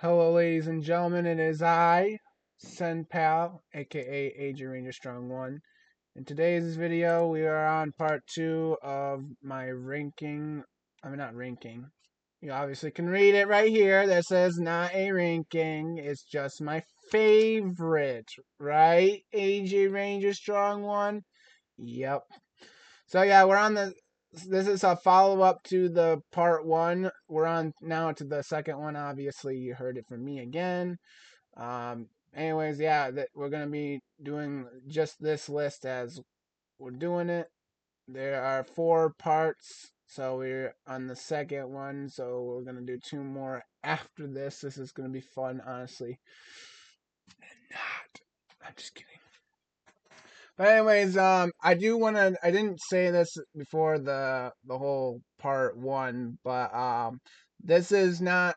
Hello, ladies and gentlemen. It is I, Senpal, aka AJ Ranger Strong One. In today's video, we are on part 2 of my ranking. I mean, not ranking. You obviously can read it right here. That says not a ranking. It's just my favorite, right? AJ Ranger Strong One. Yep. So yeah, we're on the. This is a follow up to the part 1. We're on now to the second one. Obviously, you heard it from me again. Anyways, yeah, that we're gonna be doing just this list as we're doing it. There are 4 parts, so we're on the second one. So we're gonna do 2 more after this. This is gonna be fun, honestly. Not. I'm just kidding. But anyways, I do want to. I didn't say this before the whole part 1, but this is not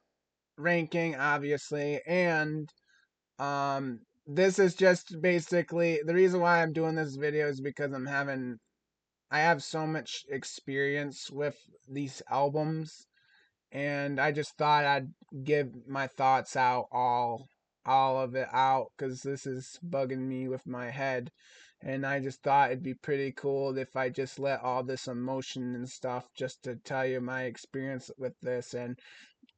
ranking, obviously, and this is just basically the reason why I'm doing this video is because I have so much experience with these albums, and I just thought I'd give my thoughts out all of it out because this is bugging me with my head, and I just thought it'd be pretty cool if I just let all this emotion and stuff just to tell you my experience with this, and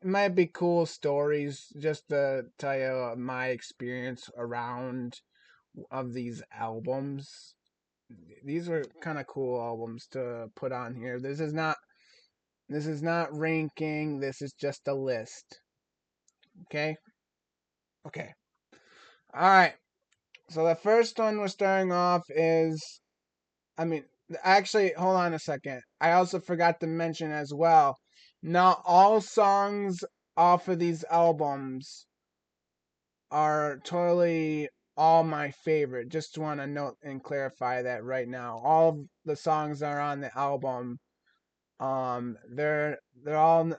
it might be cool stories just to tell you my experience around of these albums. These were kind of cool albums to put on here. This is not ranking. This is just a list. Okay? Okay. All right. So the first one we're starting off is, I mean, actually, hold on a second. I also forgot to mention as well, not all songs off of these albums are totally all my favorite. Just want to note and clarify that right now. All of the songs that are on the album, they're all,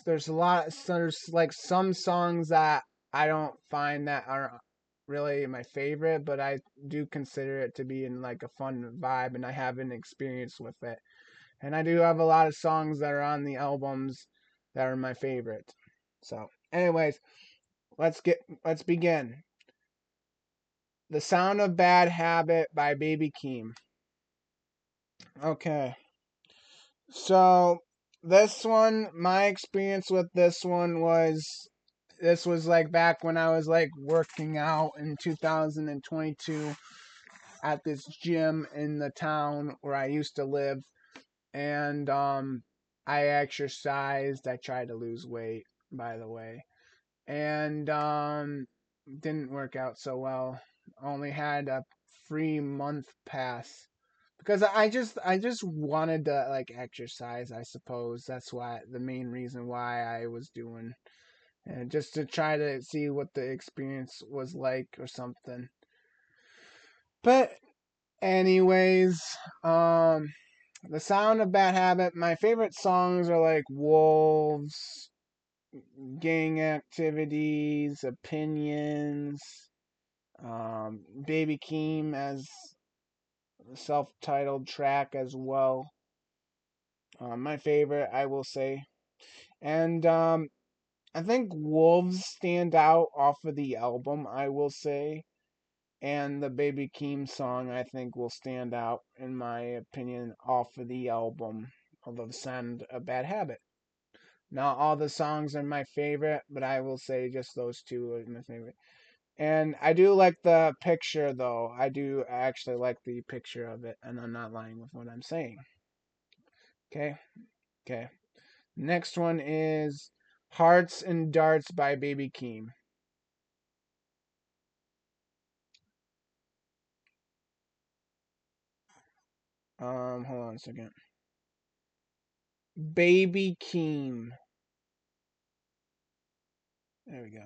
there's like some songs that I don't find that are really my favorite, but I do consider it to be in like a fun vibe, and I have an experience with it. And I do have a lot of songs that are on the albums that are my favorite. So, anyways, let's begin. The Sound of Bad Habit by Baby Keem. Okay. So, this one, my experience with this was like back when I was like working out in 2022 at this gym in the town where I used to live, and I exercised. I tried to lose weight, by the way, and didn't work out so well. Only had a free month pass because I just wanted to like exercise. I suppose that's why the main reason why I was doing, and just to try to see what the experience was like or something. But anyways, the Sound of Bad Habit. My favorite songs are like Wolves, Gang Activities, Opinions, Baby Keem as a self-titled track as well. My favorite, I will say. And I think Wolves stand out off of the album, I will say. And the Baby Keem song, I think, will stand out, in my opinion, off of the album, although the Sound a Bad Habit. Not all the songs are my favorite, but I will say just those two are my favorite. And I do like the picture, though. I do actually like the picture of it, and I'm not lying with what I'm saying. Okay? Okay. Next one is Hearts and Darts by Baby Keem. Hold on a second. Baby Keem. There we go.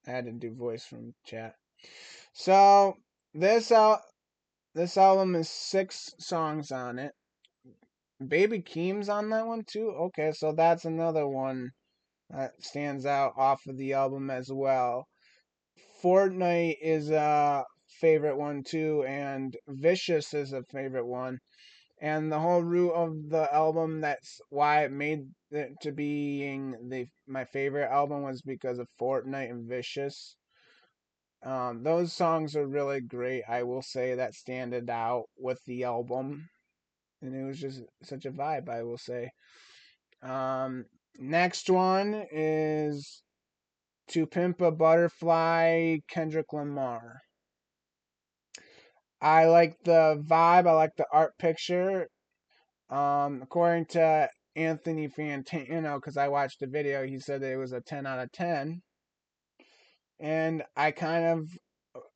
I had to do voice from chat. So this this album is 6 songs on it. Baby Keem's on that one too. Okay, so that's another one that stands out off of the album as well. Fortnite is a favorite one too, and Vicious is a favorite one. And the whole root of the album, that's why it made to being my favorite album was because of Fortnite and Vicious. Those songs are really great. I will say that standed out with the album, and it was just such a vibe. I will say. Um, Next one is To Pimp a Butterfly, Kendrick Lamar. I like the vibe. I like the art picture. According to Anthony Fantano, because I watched the video, he said that it was a 10 out of 10. And I kind of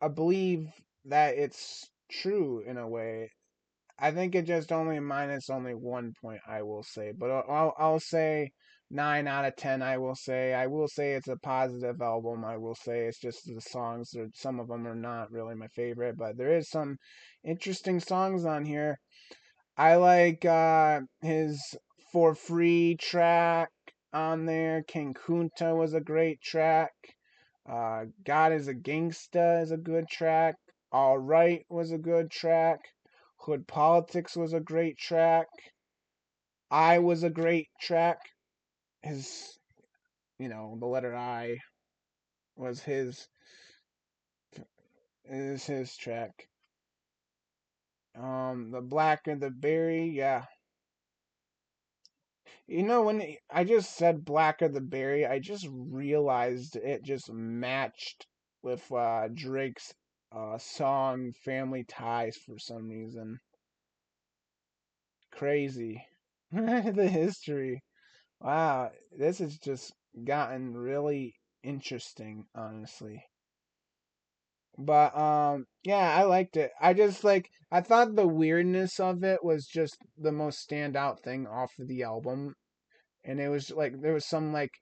I believe that it's true in a way. I think it just only minus only 1 point, I will say. But I'll say 9 out of 10, I will say it's a positive album. I will say it's just the songs, or some of them are not really my favorite, but there is some interesting songs on here. I like his For Free track on there. King Kunta was a great track. God is a Gangsta is a good track. All Right was a good track. Hood Politics was a great track. I was a great track. His, the letter I was his is his track. The Black and the Berry, yeah. When I just said Black of the Berry, I just realized it just matched with Drake's song Family Ties for some reason. Crazy. The history. Wow, this has just gotten really interesting, honestly. But yeah, I liked it. I thought the weirdness of it was just the most standout thing off of the album. And it was like there was some like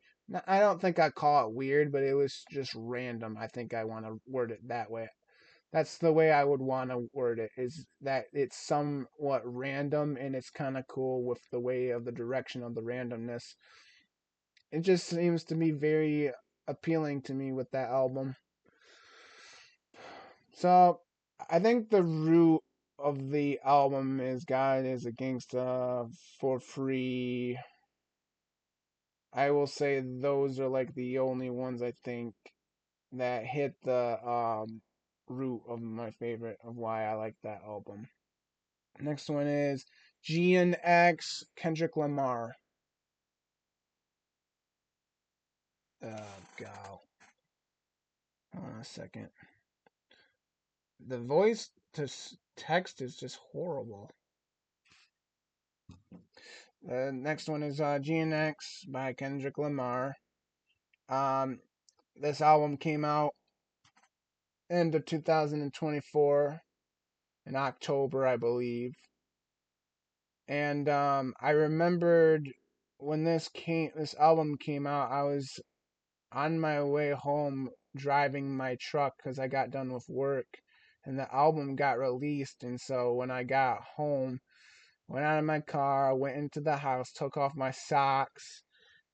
I don't think I call it weird, but it was just random. I think I want to word it that way. That's the way I would want to word it, is that it's somewhat random and it's kind of cool with the way of the direction of the randomness. It just seems to be very appealing to me with that album. So I think the root of the album is God is a Gangsta, For Free. I will say those are like the only ones I think that hit the root of my favorite of why I like that album. Next one is G and X, Kendrick Lamar. Oh god. Hold on a second. The voice to text is just horrible. The next one is G and X by Kendrick Lamar. Um, this album came out end of 2024 in October, I believe. And I remembered when this album came out, I was on my way home driving my truck because I got done with work, and the album got released. And so when I got home, went out of my car, went into the house, took off my socks,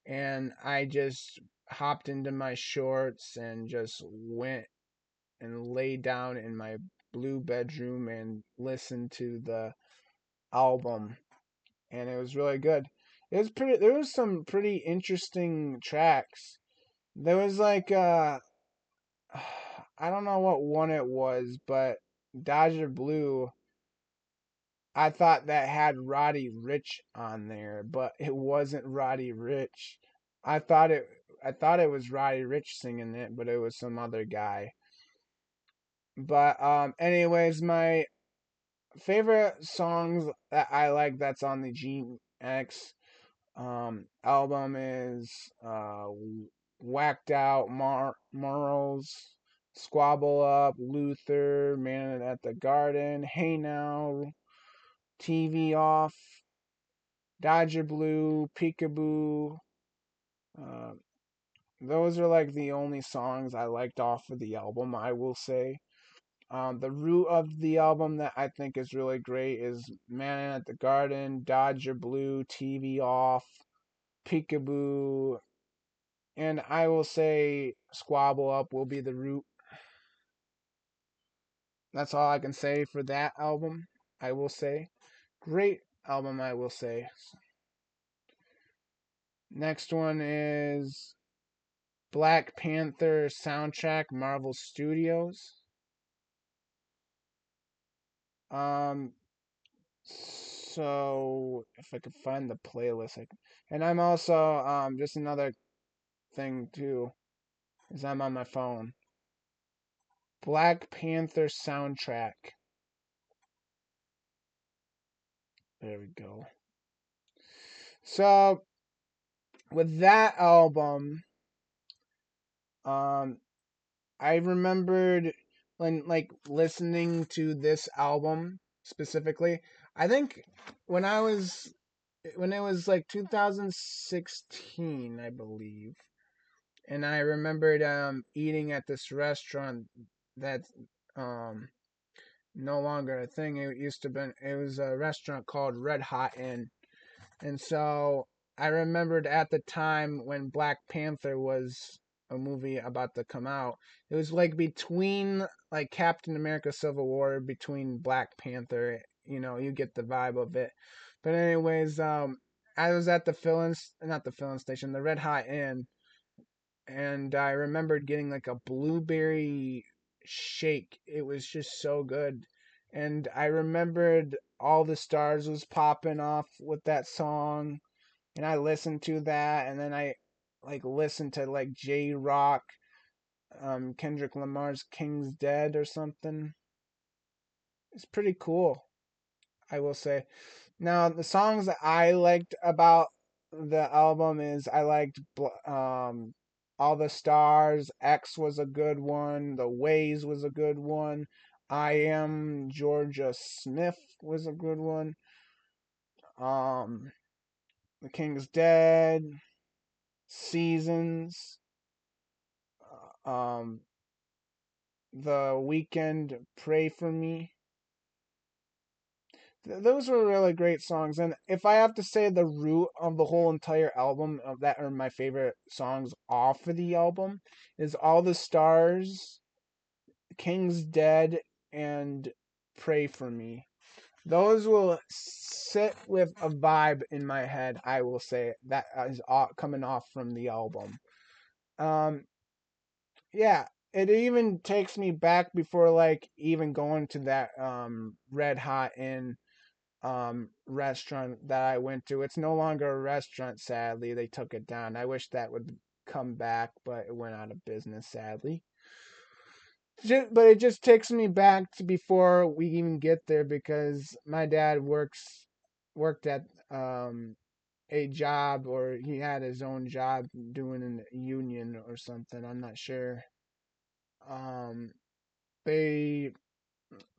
and I just hopped into my shorts and just went and lay down in my blue bedroom and listened to the album, and it was really good. There was some pretty interesting tracks. There was like I don't know what one it was, but Dodger Blue, I thought that had Roddy Rich on there, but it wasn't Roddy Rich. I thought it I thought it was Roddy Rich singing it, but it was some other guy. But anyways, my favorite songs that I like that's on the GX album is Whacked Out, Morals, Squabble Up, Luther, Man at the Garden, Hey Now, TV Off, Dodger Blue, Peekaboo. Uh, those are like the only songs I liked off of the album, I will say. The root of the album that I think is really great is Man at the Garden, Dodger Blue, TV Off, Peekaboo, and I will say Squabble Up will be the root. That's all I can say for that album. I will say. Great album, I will say. Next one is Black Panther soundtrack, Marvel Studios. Um, so if I could find the playlist, and I'm also just another thing too is I'm on my phone. Black Panther soundtrack. There we go. So with that album, um, I remembered when like listening to this album specifically. I think when I was when it was like 2016, I believe, and I remembered eating at this restaurant that's um no longer a thing. It used to been it was a restaurant called Red Hot Inn. And so I remembered at the time when Black Panther was a movie about to come out. It was like between like Captain America Civil War between Black Panther, you get the vibe of it. But anyways, I was at the not the filling station, the Red Hot Inn, and I remembered getting like a blueberry shake. It was just so good. And I remembered All the Stars was popping off with that song, and I listened to that, and then I like listened to like J Rock, Kendrick Lamar's King's Dead or something. It's pretty cool, I will say. Now, the songs that I liked about the album is I liked All the Stars, X was a good one, The Ways was a good one, I Am Georgia Smith was a good one. The King's Dead, Seasons, um The Weekend, Pray for Me. Those were really great songs, and if I have to say the root of the whole entire album of that are my favorite songs off of the album is All the Stars, King's Dead, and Pray for Me. Those will sit with a vibe in my head, I will say, that is coming off from the album. um yeah, it even takes me back before like even going to that Red Hot Inn restaurant that I went to. It's no longer a restaurant, sadly. They took it down. I wish that would come back, but it went out of business, sadly. But it just takes me back to before we even get there because my dad worked at a job, or he had his own job doing in a union or something. I'm not sure. Um, they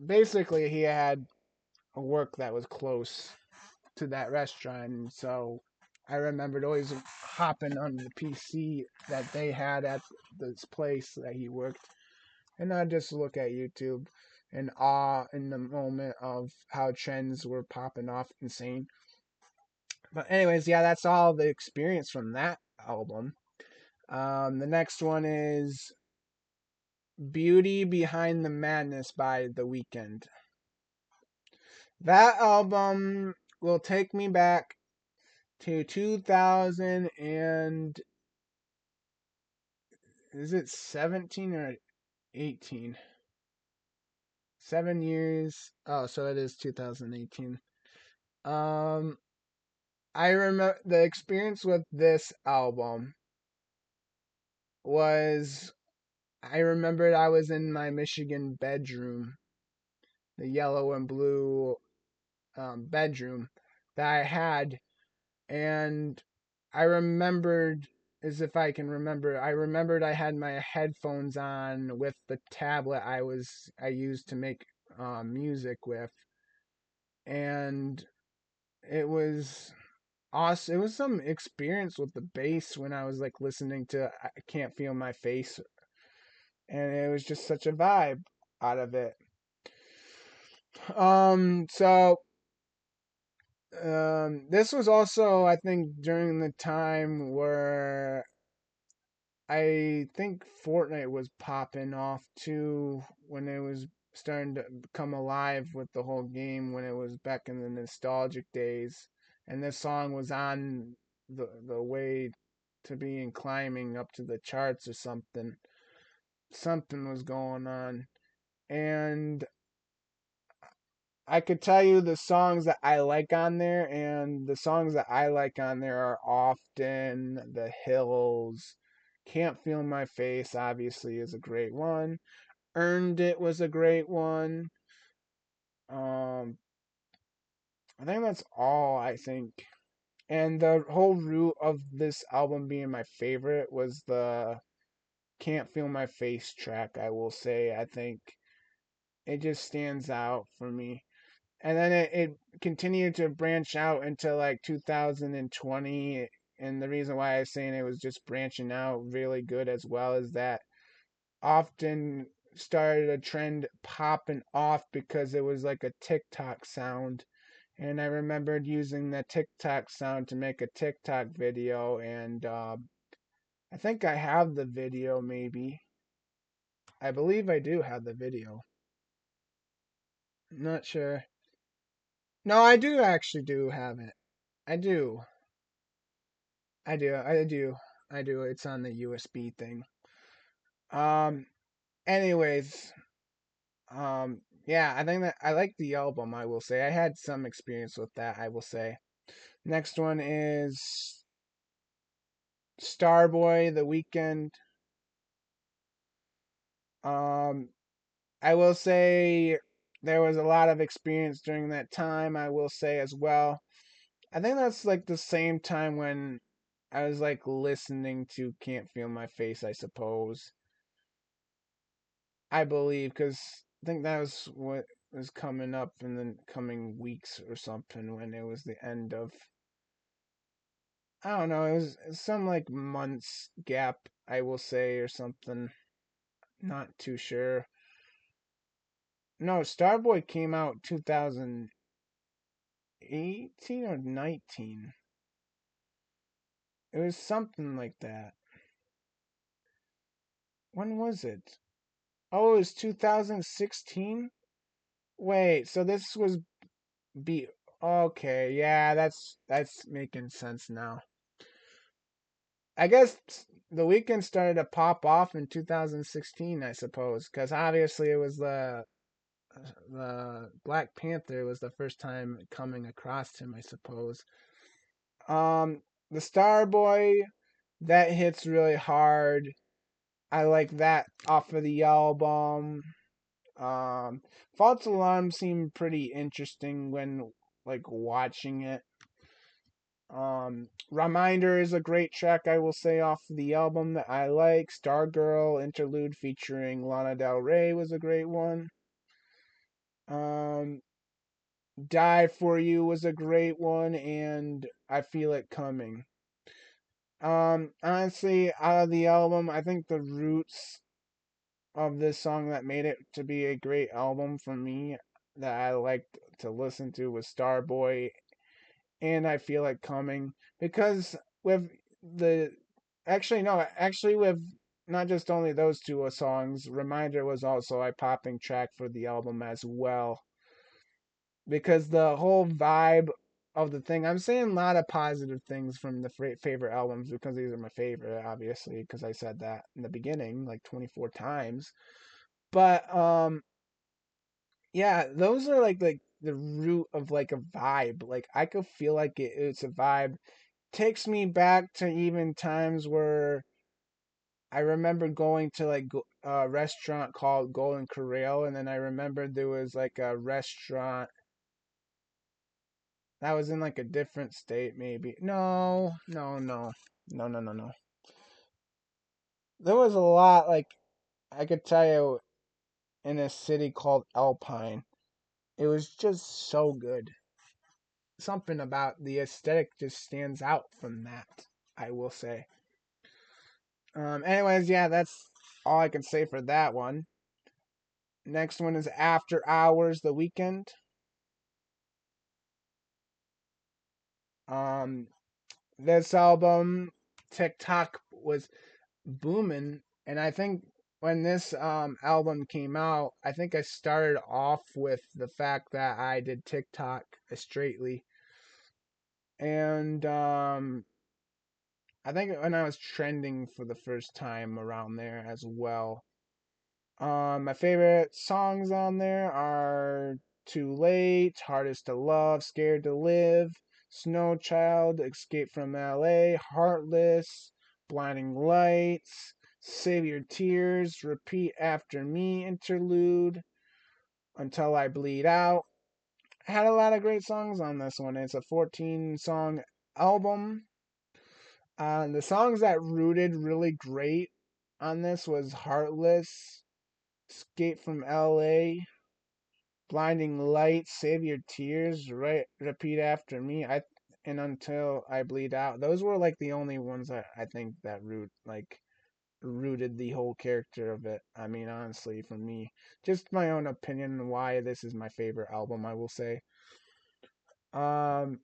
basically he had a work that was close to that restaurant. And so I remembered always hopping on the PC that they had at this place that he worked, and I'd just look at YouTube in awe in the moment of how trends were popping off insane. But anyways, yeah, that's all the experience from that album. The next one is Beauty Behind the Madness by The Weeknd. That album will take me back to 2000 and is it 17 or 18? 7 years. Oh, so it is 2018. Um, I remember the experience with this album was I remembered I was in my Michigan bedroom, the yellow and blue bedroom that I had, and I remembered, as if I can remember, I remembered I had my headphones on with the tablet I used to make music with, and it was awesome. It was some experience with the bass when I was like listening to I Can't Feel My Face, and it was just such a vibe out of it. So this was also, I think, during the time where I think Fortnite was popping off too, when it was starting to come alive with the whole game when it was back in the nostalgic days. And this song was on the way to be in climbing up to the charts or something. Something was going on, and I could tell you the songs that I like on there, and the songs that I like on there are often The Hills. Can't Feel My Face, obviously, is a great one. Earned It was a great one. Um, I think that's all, I think. And the whole root of this album being my favorite was the Can't Feel My Face track, I will say. I think it just stands out for me. And then it continued to branch out into like 2020. And the reason why I was saying it was just branching out really good as well is that often started a trend popping off because it was like a TikTok sound. And I remembered using the TikTok sound to make a TikTok video. And I think I have the video, maybe. I believe I do have the video. Not sure. No, I do actually do have it. I do. I do. I do. I do. It's on the USB thing. Um. Anyways. Yeah. I think that I like the album. I will say I had some experience with that. I will say. Next one is Starboy, The Weekend. Um. I will say there was a lot of experience during that time. I will say as well. I think that's like the same time when I was like listening to Can't Feel My Face, I suppose. I believe, because I think that was what was coming up in the coming weeks or something when it was the end of. I don't know, it was some like months gap, I will say, or something. Not too sure. No, Starboy came out 2018 or 19. It was something like that. When was it? Oh, it was 2016? Wait, so this was be okay, yeah, that's making sense now. I guess the weekend started to pop off in 2016, I suppose, because obviously it was the Black Panther was the first time coming across him, I suppose. Um, the Starboy that hits really hard. I like that off of the album. Um, False Alarm seemed pretty interesting when like watching it. Reminder is a great track, I will say, off the album that I like. Stargirl interlude featuring Lana Del Rey was a great one. Um, Die For You was a great one, and I Feel It Coming. Honestly, out of the album, I think the roots of this song that made it to be a great album for me that I liked to listen to was Starboy and I Feel It Coming, because with the actually with not just only those two songs, Reminder was also a popping track for the album as well, because the whole vibe of the thing, I'm saying a lot of positive things from the favorite albums because these are my favorite, obviously, because I said that in the beginning like 24 times. But yeah, those are like the root of like a vibe. Like I could feel like it's a vibe. Takes me back to even times where I remember going to like a restaurant called Golden Corral, and then I remember there was like a restaurant that was in like a different state, maybe. No, no, no, no, no, no, no. There was a lot like I could tell you in a city called Alpine. It was just so good. Something about the aesthetic just stands out from that, I will say. Anyways, yeah, that's all I can say for that one. Next one is After Hours, The Weekend. Um, this album, TikTok was booming, and I think when this album came out, I think I started off with the fact that I did TikTok straightly, and I think when I was trending for the first time around there as well. My favorite songs on there are Too Late, Hardest to Love, Scared to Live, Snow Child, Escape from LA, Heartless, Blinding Lights, Save Your Tears, Repeat After Me, Interlude, Until I Bleed Out. I had a lot of great songs on this one. It's a 14 song album. The songs that rooted really great on this was Heartless, Escape from LA, Blinding Lights, Save Your Tears, right? Repeat After Me. And Until I Bleed Out. Those were like the only ones that I think that rooted the whole character of it. I mean, honestly, for me, just my own opinion on why this is my favorite album. I will say. Um,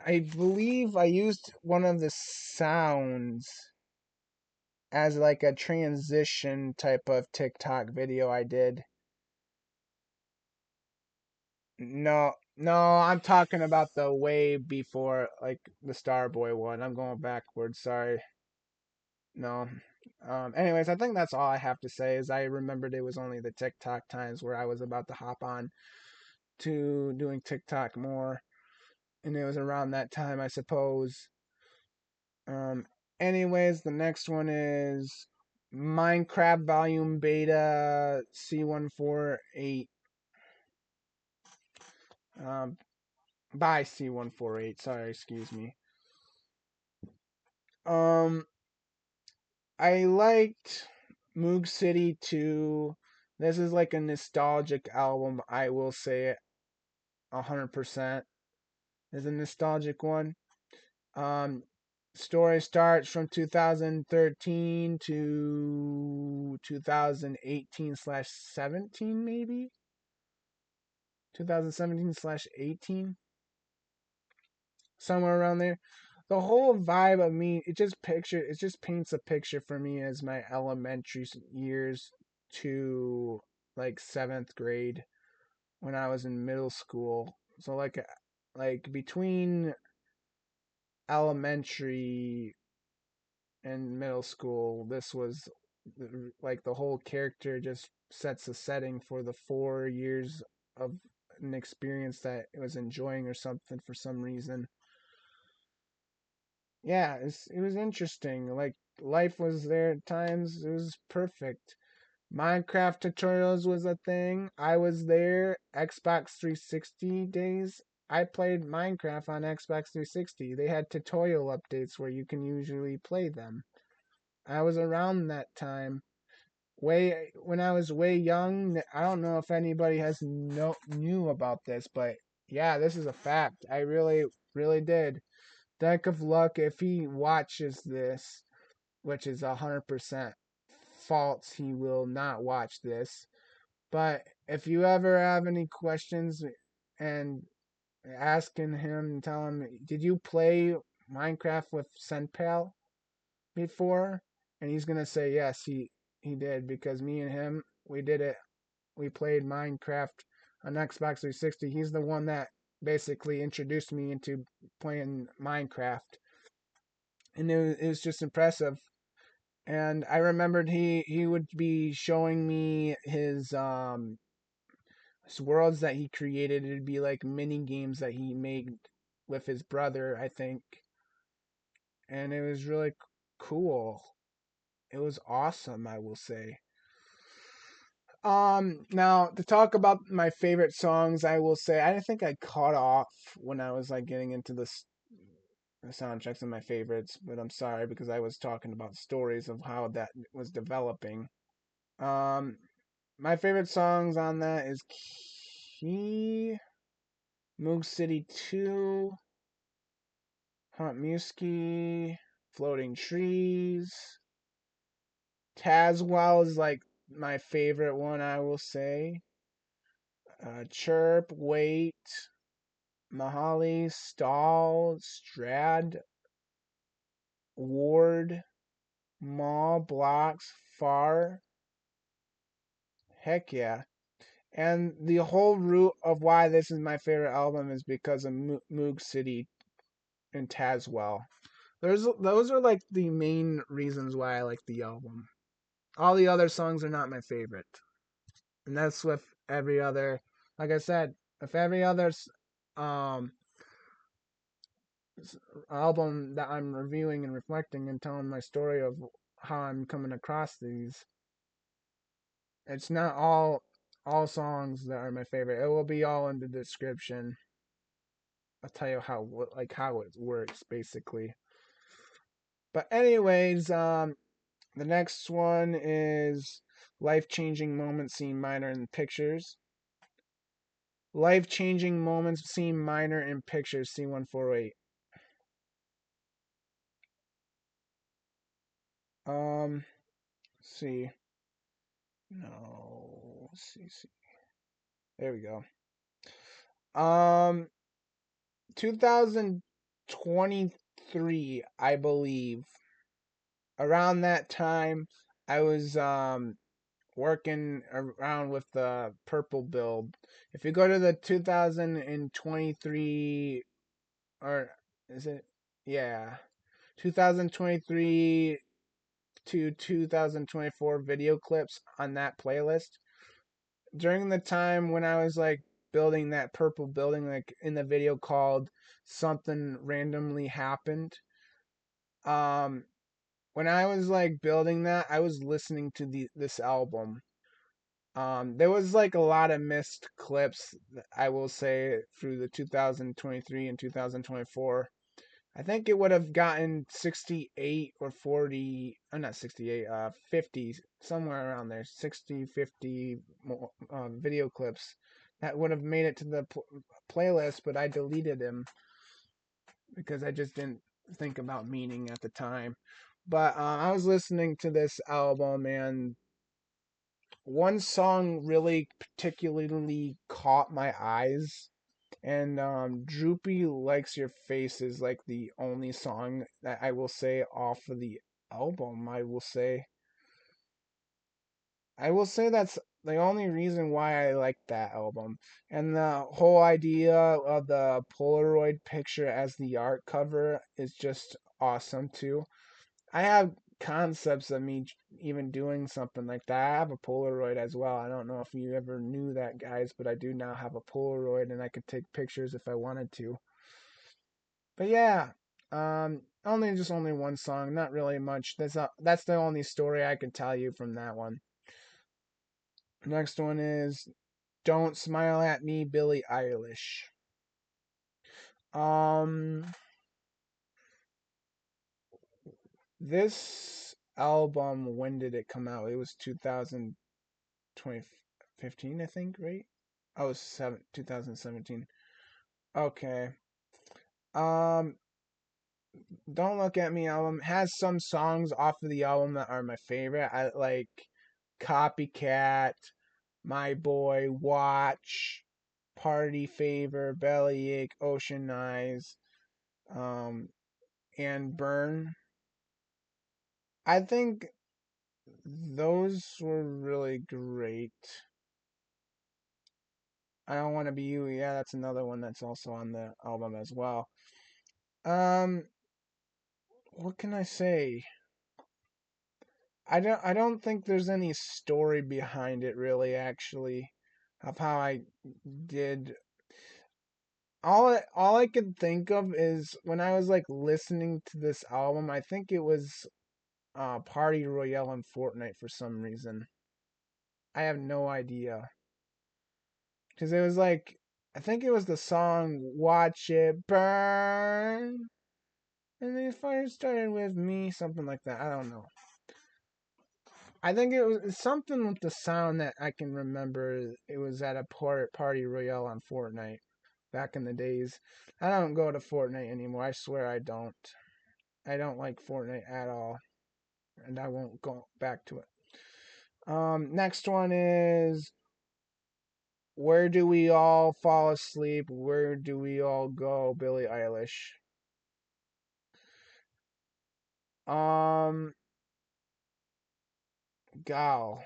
I believe I used one of the sounds as like a transition type of TikTok video I did. No, no, I'm talking about the way before, like the Starboy one. I'm going backwards. Sorry. No. Anyways, I think that's all I have to say. Is I remembered it was only the TikTok times where I was about to hop on to doing TikTok more, and it was around that time, I suppose. Um. Anyways, the next one is Minecraft Volume Beta C148. Um, by C148. Sorry, excuse me. Um, I liked Moog City 2. This is like a nostalgic album, I will say it 100%. It's a nostalgic one. Um, Story starts from 2013 to 2018 slash 17, maybe 2017 slash 18, somewhere around there. The whole vibe of me, it just paints a picture for me as my elementary years to like seventh grade when I was in middle school. So like between elementary and middle school, this was like the whole character just sets a setting for the 4 years of an experience that it was enjoying or something for some reason. Yeah, it was interesting. Like life was there at times. It was perfect. Minecraft tutorials was a thing. I was there. Xbox 360 days. I played Minecraft on Xbox 360. They had tutorial updates where you can usually play them. I was around that time. Way when I was way young. I don't know if anybody has knew about this, but yeah, this is a fact. I really did. Deck of luck if he watches this, which is 100% false. He will not watch this. But if you ever have any questions and asking him, tell him, did you play Minecraft with Senpal before? And he's gonna say yes, he did because me and him we did it. We played Minecraft on Xbox 360. He's the one that basically introduced me into playing Minecraft, and it was just impressive. And I remembered he would be showing me his worlds that he created. It'd be like mini games that he made with his brother, I think, and it was really cool. It was awesome, I will say. Now to talk about my favorite songs, I will say I think I caught off when I was like getting into the soundtracks and my favorites, but I'm sorry because I was talking about stories of how that was developing. Um, my favorite songs on that is Key, Moog City 2, Hunt Muskie, Floating Trees. Tazwell is like my favorite one, I will say. Chirp, Wait, Mahali, Stall, Strad, Ward, Maw, Blocks, Far. Heck yeah. And the whole root of why this is my favorite album is because of Moog City and Tazwell. those are like the main reasons why I like the album. All the other songs are not my favorite, and that's with every other. Like I said, if every other um album that I'm reviewing and reflecting and telling my story of how I'm coming across these, it's not all songs that are my favorite. It will be all in the description. I'll tell you how it works basically. But anyways, the next one is life-changing moments seen minor in pictures. Life-changing moments seen minor in pictures. C148. Let's see. No. Let's see. There we go. 2023, I believe. Around that time, I was working around with the purple build. If you go to the 2023, or is it? Yeah, 2023 to 2024 video clips on that playlist. During the time when I was like building that purple building, like in the video called Something Randomly Happened, um, when I was like building that, I was listening to this album. There was like a lot of missed clips, I will say, through the 2023 and 2024. I think it would have gotten 68 or 40, not 68, 50, somewhere around there, 60, 50 video clips that would have made it to the playlist, but I deleted them because I just didn't think about meaning at the time. But I was listening to this album, and one song really particularly caught my eyes. And Droopy Likes Your Face is like the only song that I will say off of the album. I will say that's the only reason why I like that album. And the whole idea of the Polaroid picture as the art cover is just awesome too. I have concepts of me even doing something like that. I have a Polaroid as well. I don't know if you ever knew that, guys, but I do now have a Polaroid and I could take pictures if I wanted to. But yeah, only one song, not really much. That's the only story I can tell you from that one. Next one is "Don't Smile at Me," Billie Eilish. Um, this album, when did it come out? It was 2015, I think, right? Oh, 2017. Okay. Um, Don't Look at Me album has some songs off of the album that are my favorite. I like Copycat, My Boy, Watch, Party Favor, Bellyache, Ocean Eyes, um, and Burn. I think those were really great. I Don't Want to Be You. Yeah, that's another one that's also on the album as well. Um, what can I say? I don't think there's any story behind it really actually of how I did. All I could think of is when I was like listening to this album, I think it was Party Royale in Fortnite for some reason. I have no idea. Cuz it was like I think it was the song Watch It Burn and the fire started with me, something like that. I don't know. I think it was something with the sound that I can remember. It was at a party royale on Fortnite back in the days. I don't go to Fortnite anymore. I swear I don't. I don't like Fortnite at all, and I won't go back to it. Next one is "Where Do We All Fall Asleep? Where Do We All Go?" Billie Eilish. Um, Gal.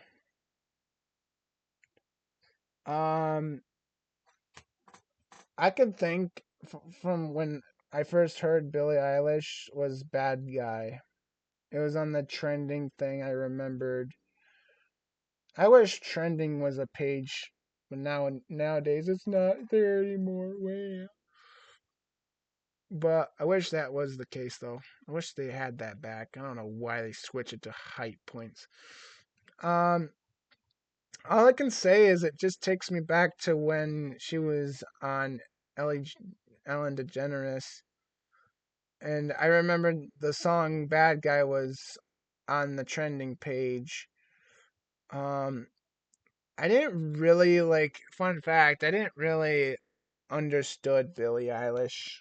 Um, I can think from when I first heard Billie Eilish was Bad Guy. It was on the trending thing, I remembered. I wish trending was a page, but nowadays it's not there anymore. Way. But I wish that was the case, though. I wish they had that back. I don't know why they switch it to hype points. Um, all I can say is it just takes me back to when she was on Ellie, Ellen DeGeneres, and I remember the song "Bad Guy" was on the trending page. Um, I didn't really like. Fun fact: I didn't really understood Billie Eilish.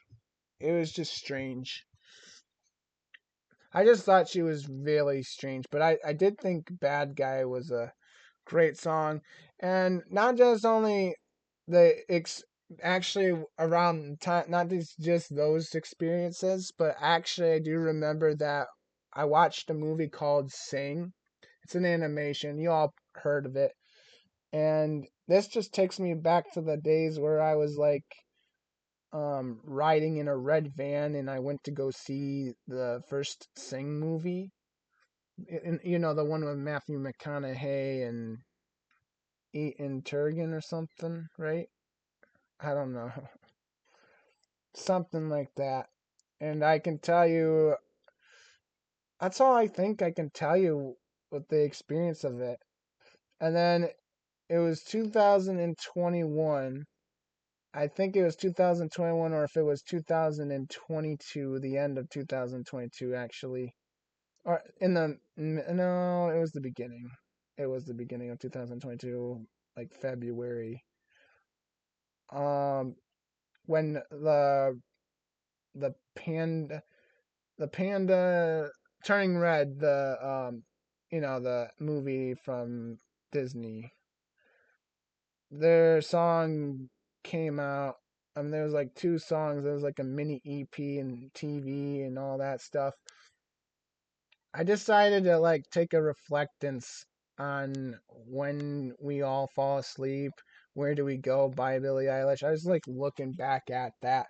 It was just strange. I just thought she was really strange, but I did think Bad Guy was a great song. And not just only actually around time, not just those experiences, but actually I do remember that I watched a movie called Sing. It's an animation. You all heard of it. And this just takes me back to the days where I was like riding in a red van and I went to go see the first Sing movie. You know, the one with Matthew McConaughey and Eaton Turgan or something, right? I don't know. Something like that. And I can tell you, that's all I think I can tell you with the experience of it. And then it was 2021. I think it was 2021, or if it was 2022, the end of 2022, actually. Or in the, no, it was the beginning. It was the beginning of 2022, like February. Um, when the panda turning red, the movie from Disney, their song came out. There was like two songs. There was like a mini EP and TV and all that stuff. I decided to like take a reflectance on When We All Fall Asleep, Where Do We Go by Billie Eilish. I was like looking back at that,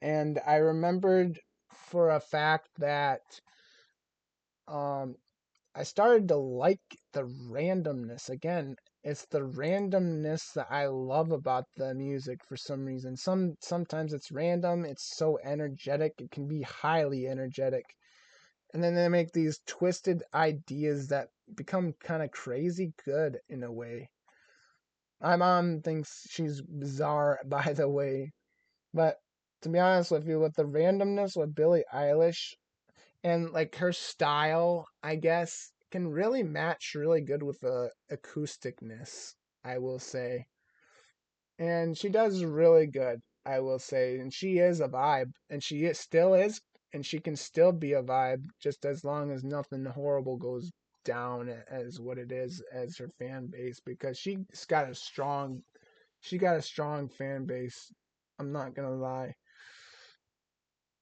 and I remembered for a fact that um I started to like the randomness again. It's the randomness that I love about the music for some reason. Sometimes it's random, it's so energetic, it can be highly energetic. And then they make these twisted ideas that become kind of crazy good in a way. My mom thinks she's bizarre, by the way. But to be honest with you, with the randomness with Billie Eilish, and like her style, I guess, can really match really good with the acousticness, I will say. And she does really good, I will say. And she is a vibe, and still is, and she can still be a vibe just as long as nothing horrible goes down as what it is as her fan base, because she got a strong fan base. I'm not gonna lie.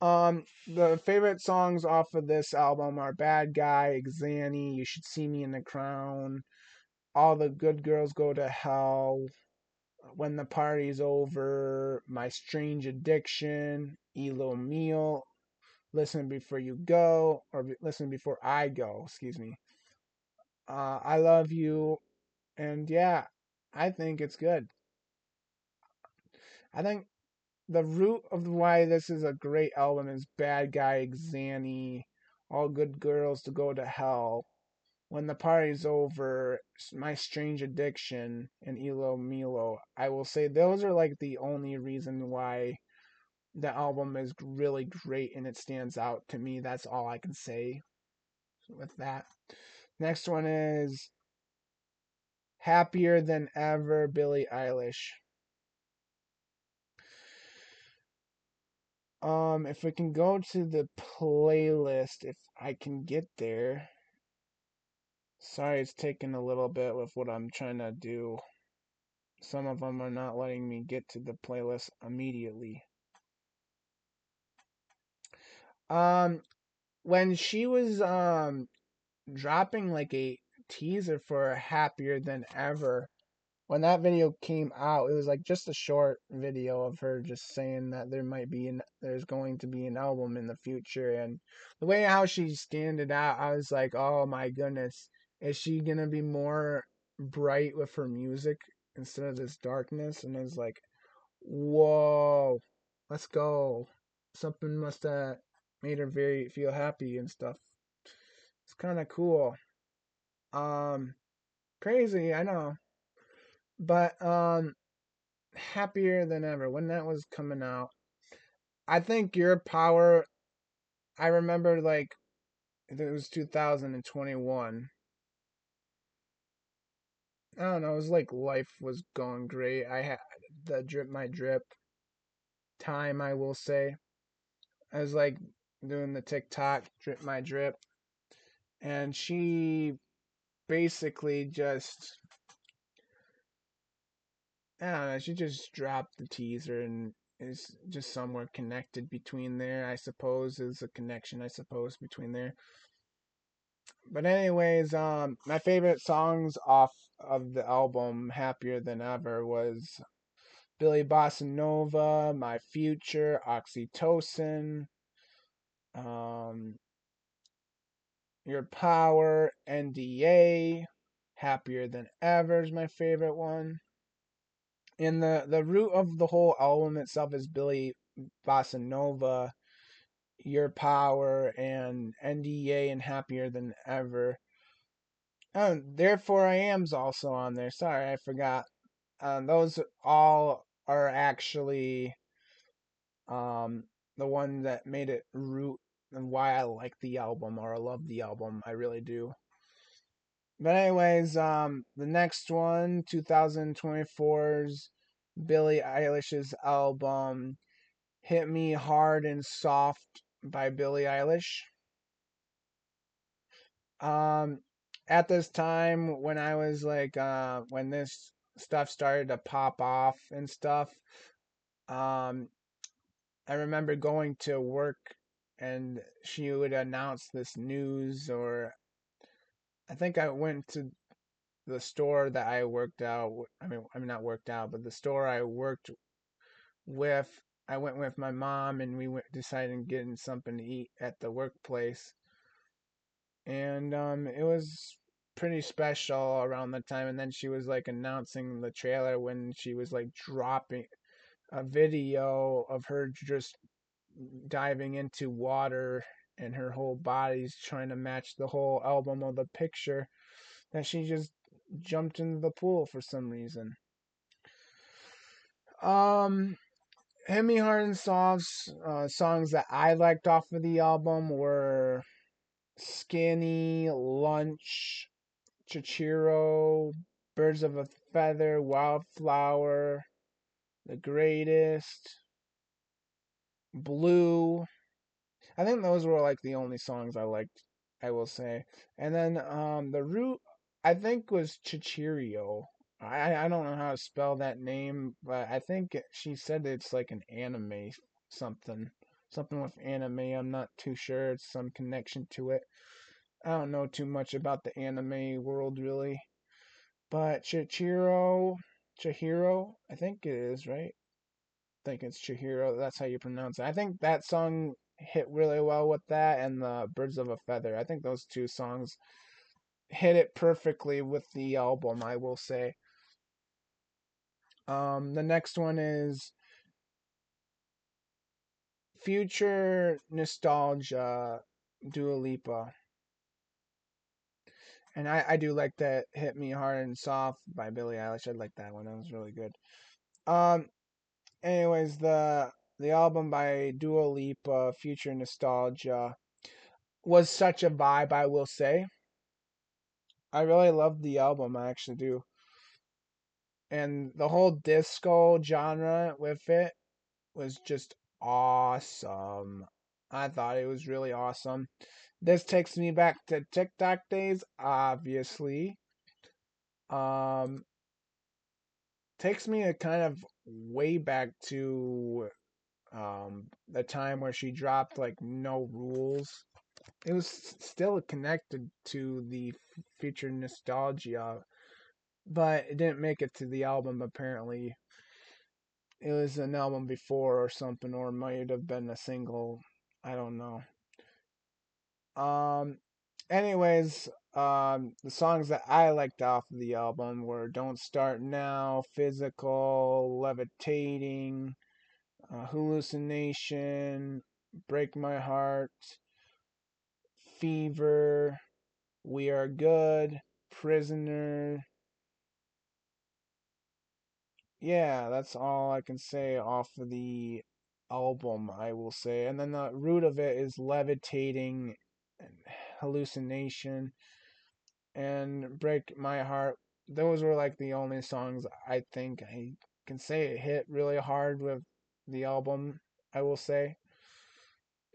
The favorite songs off of this album are Bad Guy, Xanny, You Should See Me in the Crown, All the Good Girls Go to Hell, When the Party's Over, My Strange Addiction, Elo Meal, Listen Before You Go, or Listen Before I Go, excuse me. I Love You, and yeah, I think it's good. I think the root of why this is a great album is Bad Guy, Xanny, All Good Girls to Go to Hell, When the Party's Over, My Strange Addiction, and Elo Milo. I will say those are like the only reason why the album is really great and it stands out to me. That's all I can say with that. Next one is Happier Than Ever, Billie Eilish. If we can go to the playlist, if I can get there. Sorry, it's taking a little bit with what I'm trying to do. Some of them are not letting me get to the playlist immediately. Um, when she was dropping like a teaser for Happier Than Ever, when that video came out, it was like just a short video of her just saying that there's going to be an album in the future, and the way how she scanned it out, I was like, oh my goodness, is she gonna be more bright with her music instead of this darkness? And I was like, whoa, let's go. Something must have made her very feel happy and stuff. It's kind of cool. Um, Crazy, I know, but happier than ever when that was coming out. I think Your Power. I remember like it was 2021. I don't know. It was like life was going great. I had the drip my drip time. I will say I was like doing the TikTok drip my drip, and she basically just I don't know. She just dropped the teaser and is just somewhere connected between there. I suppose is a connection. I suppose between there. But anyways, my favorite songs off of the album "Happier Than Ever" was Billy Bossa Nova, My Future, Oxytocin, um, Your Power, NDA, Happier Than Ever is my favorite one. And the root of the whole album itself is Billy Bossa Nova, Your Power, and NDA, and Happier Than Ever. Oh, Therefore I Am's also on there. Sorry, I forgot. Those all are actually um, the one that made it root and why I like the album or I love the album. I really do. But anyways, the next one, 2024's Billie Eilish's album, "Hit Me Hard and Soft" by Billie Eilish. Um, at this time when I was like when this stuff started to pop off and stuff, um, I remember going to work and she would announce this news, or I think I went to the store that I worked out. I'm not worked out, but the store I worked with. I went with my mom and we went decided getting something to eat at the workplace, and it was pretty special around the time. And then she was like announcing the trailer when she was like dropping a video of her just diving into water and her whole body's trying to match the whole album of the picture that she just jumped into the pool for some reason. um Hemi Hard and Soft's songs that I liked off of the album were Skinny, Lunch, Chichiro, Birds of a Feather, Wildflower, The Greatest, Blue. I think those were like the only songs I liked, I will say. And then the root I think was Chichirio. I don't know how to spell that name, but I think she said it's like an anime something. Something with anime. I'm not too sure. It's some connection to it. I don't know too much about the anime world really. But Chihiro, I think it is, right? I think it's Chihiro. That's how you pronounce it. I think that song hit really well with that and the Birds of a Feather. I think those two songs hit it perfectly with the album, I will say. The next one is Future Nostalgia, Dua Lipa. And I do like that Hit Me Hard and Soft by Billie Eilish. I like that one. That was really good. Um Anyways, the album by Dua Lipa, Future Nostalgia, was such a vibe, I will say. I really loved the album, I actually do. And the whole disco genre with it was just awesome. I thought it was really awesome. This takes me back to TikTok days, obviously. Um, Takes me a kind of way back to the time where she dropped like No Rules. It was still connected to the future nostalgia, but it didn't make it to the album apparently. It was an album before or something, or it might have been a single. I don't know. Um, anyways, the songs that I liked off of the album were "Don't Start Now," "Physical," "Levitating," "Hallucination," "Break My Heart," "Fever," "We Are Good," "Prisoner." Yeah, that's all I can say off of the album, I will say. And then the root of it is "Levitating," and "Hallucination," and "Break My Heart." Those were like the only songs I think I can say it hit really hard with the album, I will say.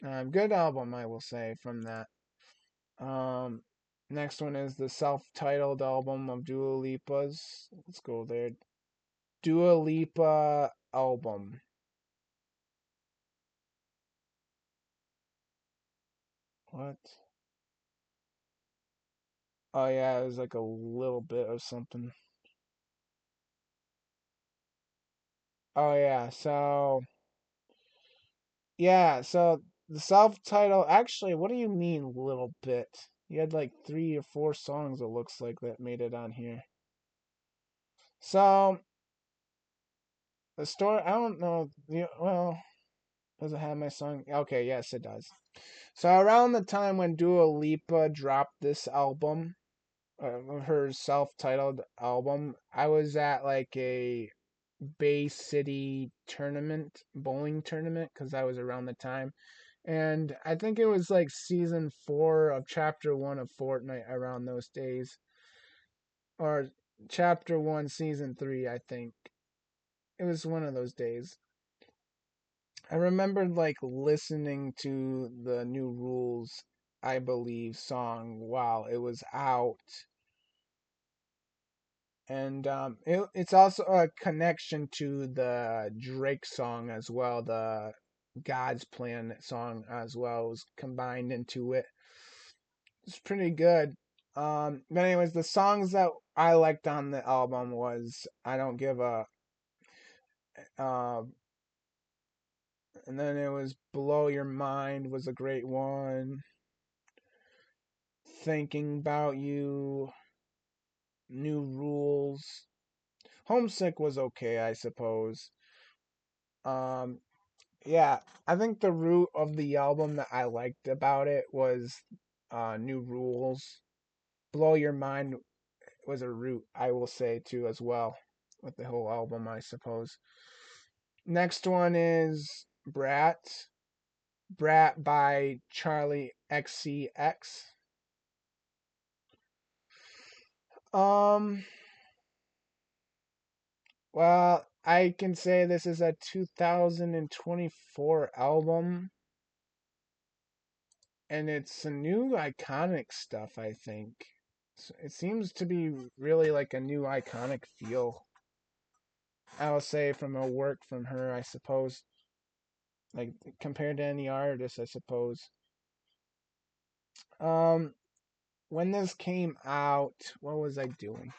Good album, I will say, from that. Um, Next one is the self-titled album of Dua Lipa's. Let's go there. Dua Lipa album. What? Oh yeah, it was like a little bit of something. Oh yeah, so the self-title actually, what do you mean little bit? You had like 3 or 4 songs it looks like that made it on here. So the story, I don't know, well, does it have my song? Okay, yes it does. So around the time when Dua Lipa dropped this album, her self-titled album, I was at like a Bay City tournament, bowling tournament, because I was around the time. And I think it was like season 4 of chapter 1 of Fortnite around those days. Or chapter 1, season 3, I think. It was one of those days. I remembered like listening to the New Rules, I believe, song while it was out. And it's also a connection to the Drake song as well, the God's Plan song as well. It was combined into it. It's pretty good. But anyways, the songs that I liked on the album was "I Don't Give a," uh, and then it was "Blow Your Mind" was a great one. "Thinking About You," "New Rules." "Homesick" was okay, I suppose. Um, Yeah, I think the root of the album that I liked about it was New Rules. Blow Your Mind was a root, I will say, too, as well, with the whole album, I suppose. Next one is Brat. Brat by Charlie XCX. Um, well, I can say this is a 2024 album, and it's some new iconic stuff, I think. It seems to be really like a new iconic feel. I will say from a work from her, I suppose. Like compared to any artist, I suppose. Um, when this came out, what was I doing?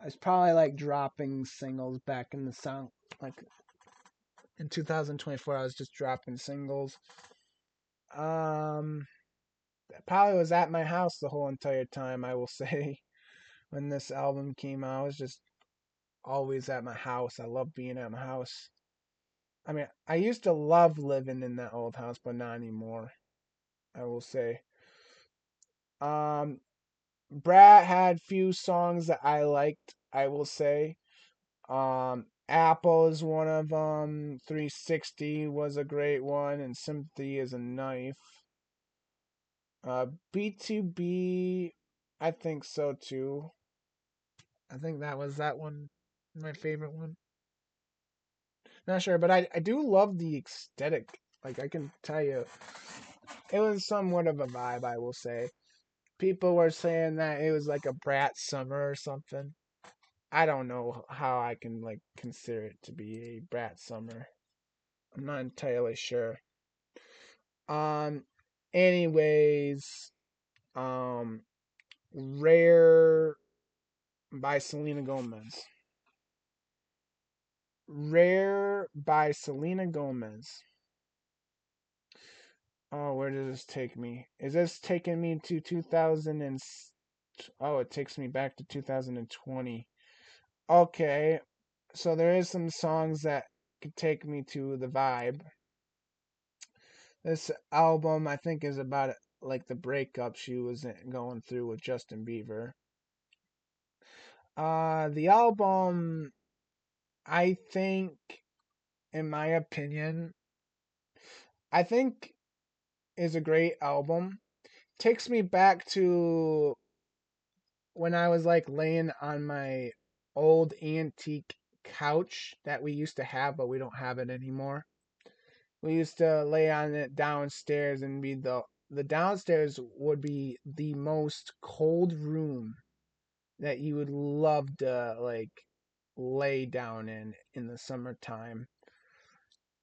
I was probably like dropping singles back in the sound, like in 2024. I was just dropping singles. Um, probably was at my house the whole entire time. I will say when this album came out, I was just always at my house. I love being at my house. I mean, I used to love living in that old house, but not anymore, I will say. Um, Brad had few songs that I liked, I will say. Apple is one of them. 360 was a great one, and Sympathy is a Knife. B2B, I think so too. I think that was that one, my favorite one. Not sure, but I do love the aesthetic. Like, I can tell you, it was somewhat of a vibe, I will say. People were saying that it was like a brat summer or something. I don't know how I can like consider it to be a brat summer. I'm not entirely sure. Um anyways, um Rare by Selena Gomez. Rare by Selena Gomez. Oh, where does this take me? Is this taking me to 2000 and... Oh, it takes me back to 2020. Okay, so there is some songs that could take me to the vibe. This album, I think, is about like the breakup she was going through with Justin Bieber. The album, I think, in my opinion, I think is a great album. Takes me back to when I was like laying on my old antique couch that we used to have, but we don't have it anymore. We used to lay on it downstairs and be the downstairs would be the most cold room that you would love to like lay down in the summertime.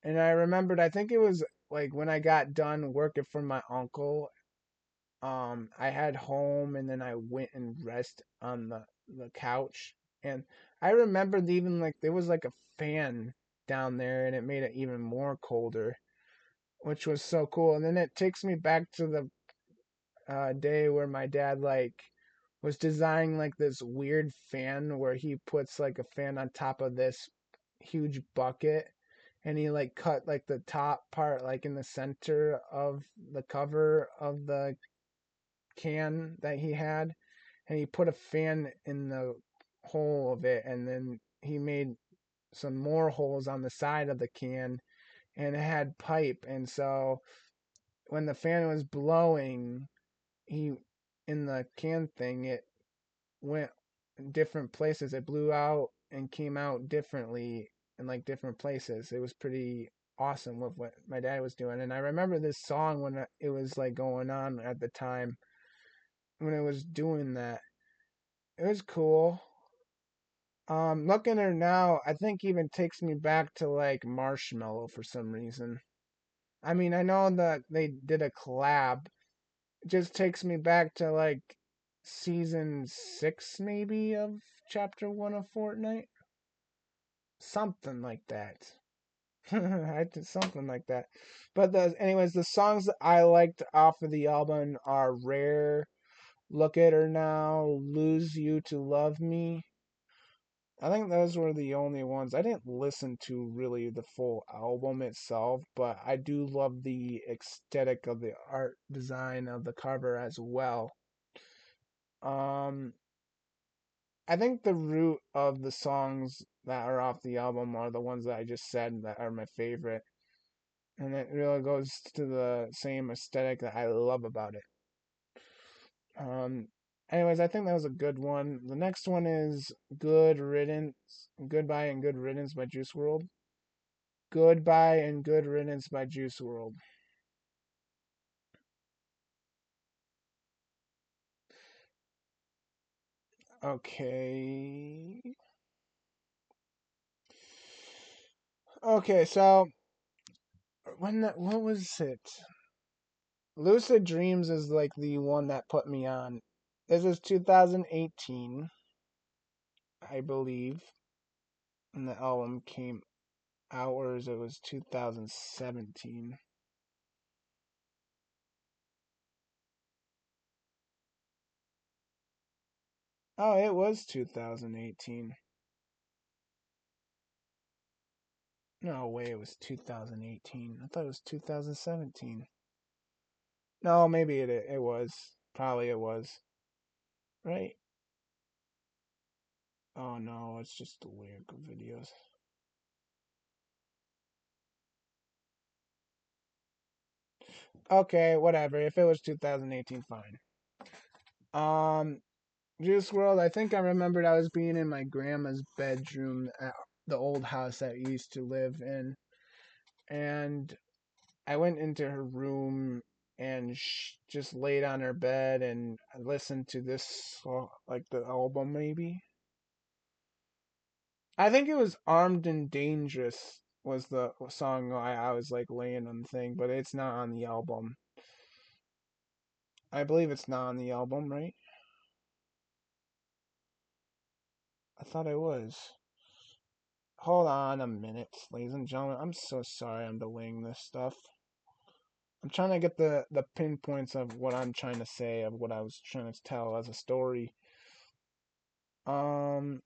And I remembered I think it was like when I got done working for my uncle, I had home and then I went and rest on the couch. And I remembered even like there was like a fan down there and it made it even more colder, which was so cool. And then it takes me back to the day where my dad like was designing like this weird fan where he puts like a fan on top of this huge bucket and he like cut like the top part like in the center of the cover of the can that he had and he put a fan in the hole of it and then he made some more holes on the side of the can and it had pipe and so when the fan was blowing he in the can thing it went different places. It blew out and came out differently in like different places. It was pretty awesome with what my dad was doing. And I remember this song when it was like going on at the time when it was doing that. It was cool. Looking at her now, I think even takes me back to like Marshmallow for some reason. I mean, I know that they did a collab. It just takes me back to like season 6 maybe of chapter 1 of Fortnite. Something like that. I did something like that. But anyways, the songs that I liked off of the album are Rare, Look at Her Now, Lose You to Love Me. I think those were the only ones. I didn't listen to really the full album itself, but I do love the aesthetic of the art design of the cover as well. Um, I think the root of the songs that are off the album are the ones that I just said that are my favorite. And it really goes to the same aesthetic that I love about it. Um, anyways, I think that was a good one. The next one is Good Riddance, Goodbye and Good Riddance by Juice World. Goodbye and Good Riddance by Juice World. Okay. Okay, so what was it? Lucid Dreams is like the one that put me on. This is 2018, I believe, and the album came out, or it was 2017. Oh, it was 2018. No way, it was 2018. I thought it was 2017. No, maybe it was. Probably it was. Right? Oh no, it's just the lyrical videos. Okay, whatever. If it was 2018, fine. Um, Juice World, I think I remembered I was being in my grandma's bedroom at the old house that we used to live in. And I went into her room and just laid on her bed and listened to this song, like the album maybe. I think it was Armed and Dangerous was the song I was like laying on the thing, but it's not on the album. I believe it's not on the album, right? I thought I was. Hold on a minute, ladies and gentlemen. I'm so sorry I'm delaying this stuff. I'm trying to get the pinpoints of what I'm trying to say, of what I was trying to tell as a story. Um,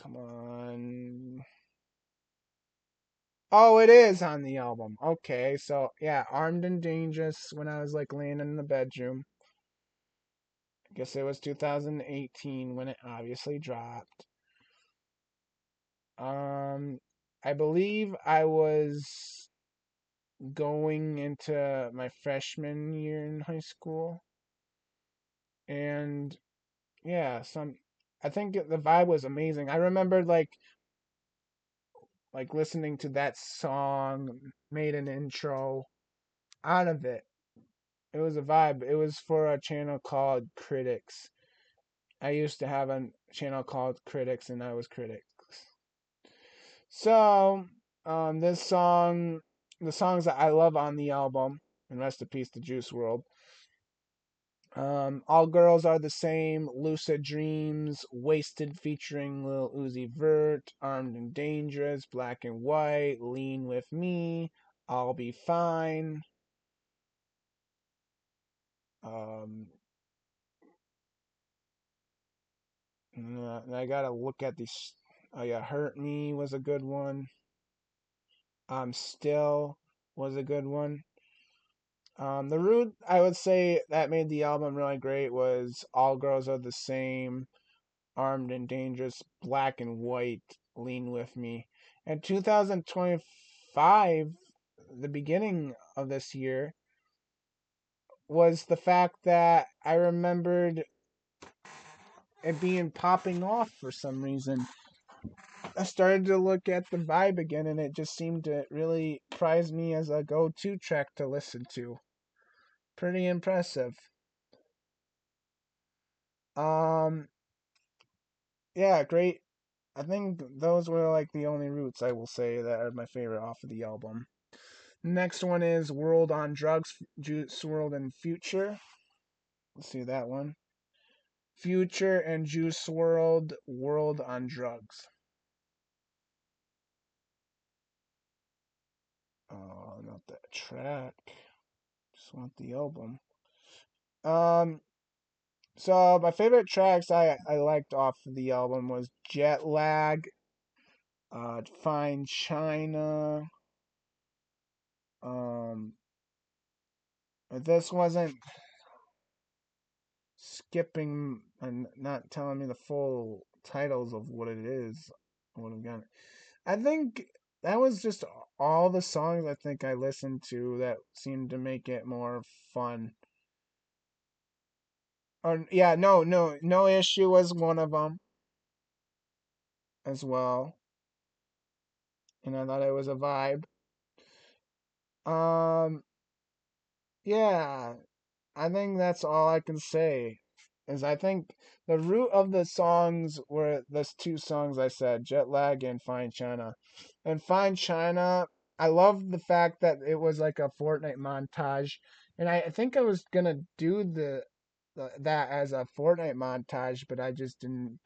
come on. Oh, it is on the album. Okay, so yeah, Armed and Dangerous when I was like laying in the bedroom. I guess it was 2018 when it obviously dropped. Um, I believe I was going into my freshman year in high school, and yeah, I think the vibe was amazing. I remembered like listening to that song, made an intro out of it. It was a vibe. It was for a channel called Critics. I used to have a channel called Critics, and I was Critics. So, this song, the songs that I love on the album, and rest in peace to Juice World. All Girls Are the Same, Lucid Dreams, Wasted featuring Lil Uzi Vert, Armed and Dangerous, Black and White, Lean With Me, I'll Be Fine. Um, I gotta look at these. Oh yeah, Hurt Me was a good one. Still was a good one. The root I would say that made the album really great was All Girls Are the Same, Armed and Dangerous, Black and White, Lean With Me. In 2025, the beginning of this year, was the fact that I remembered it being popping off for some reason. I started to look at the vibe again, and it just seemed to really prize me as a go-to track to listen to. Pretty impressive. Um, yeah, great. I think those were like the only roots I will say that are my favorite off of the album. Next one is World on Drugs, Juice World and Future. Let's see that one. Future and Juice World, World on Drugs. Oh, not that track. Just want the album. Um, so my favorite tracks I liked off of the album was Jet Lag, Fine China. Um, this wasn't skipping and not telling me the full titles of what it is. I would have gotten. I think that was just all the songs I think I listened to that seemed to make it more fun. Or yeah, no issue was one of them as well, and I thought it was a vibe. Um, yeah, I think that's all I can say. Is I think the root of the songs were those two songs I said, Jet Lag and Fine China. And Fine China, I love the fact that it was like a Fortnite montage. And I think I was gonna do that as a Fortnite montage, but I just didn't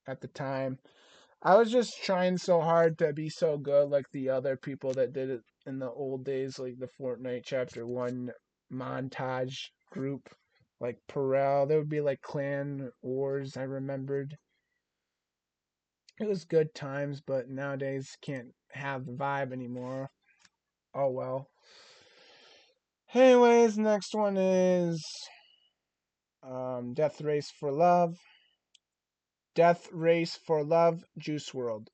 at the time. I was just trying so hard to be so good like the other people that did it in the old days, like the Fortnite Chapter 1 montage group, like Perel. There would be like clan wars, I remembered. It was good times, but nowadays can't have the vibe anymore. Oh well. Anyways, next one is Death Race for Love. Death Race for Love, Juice World.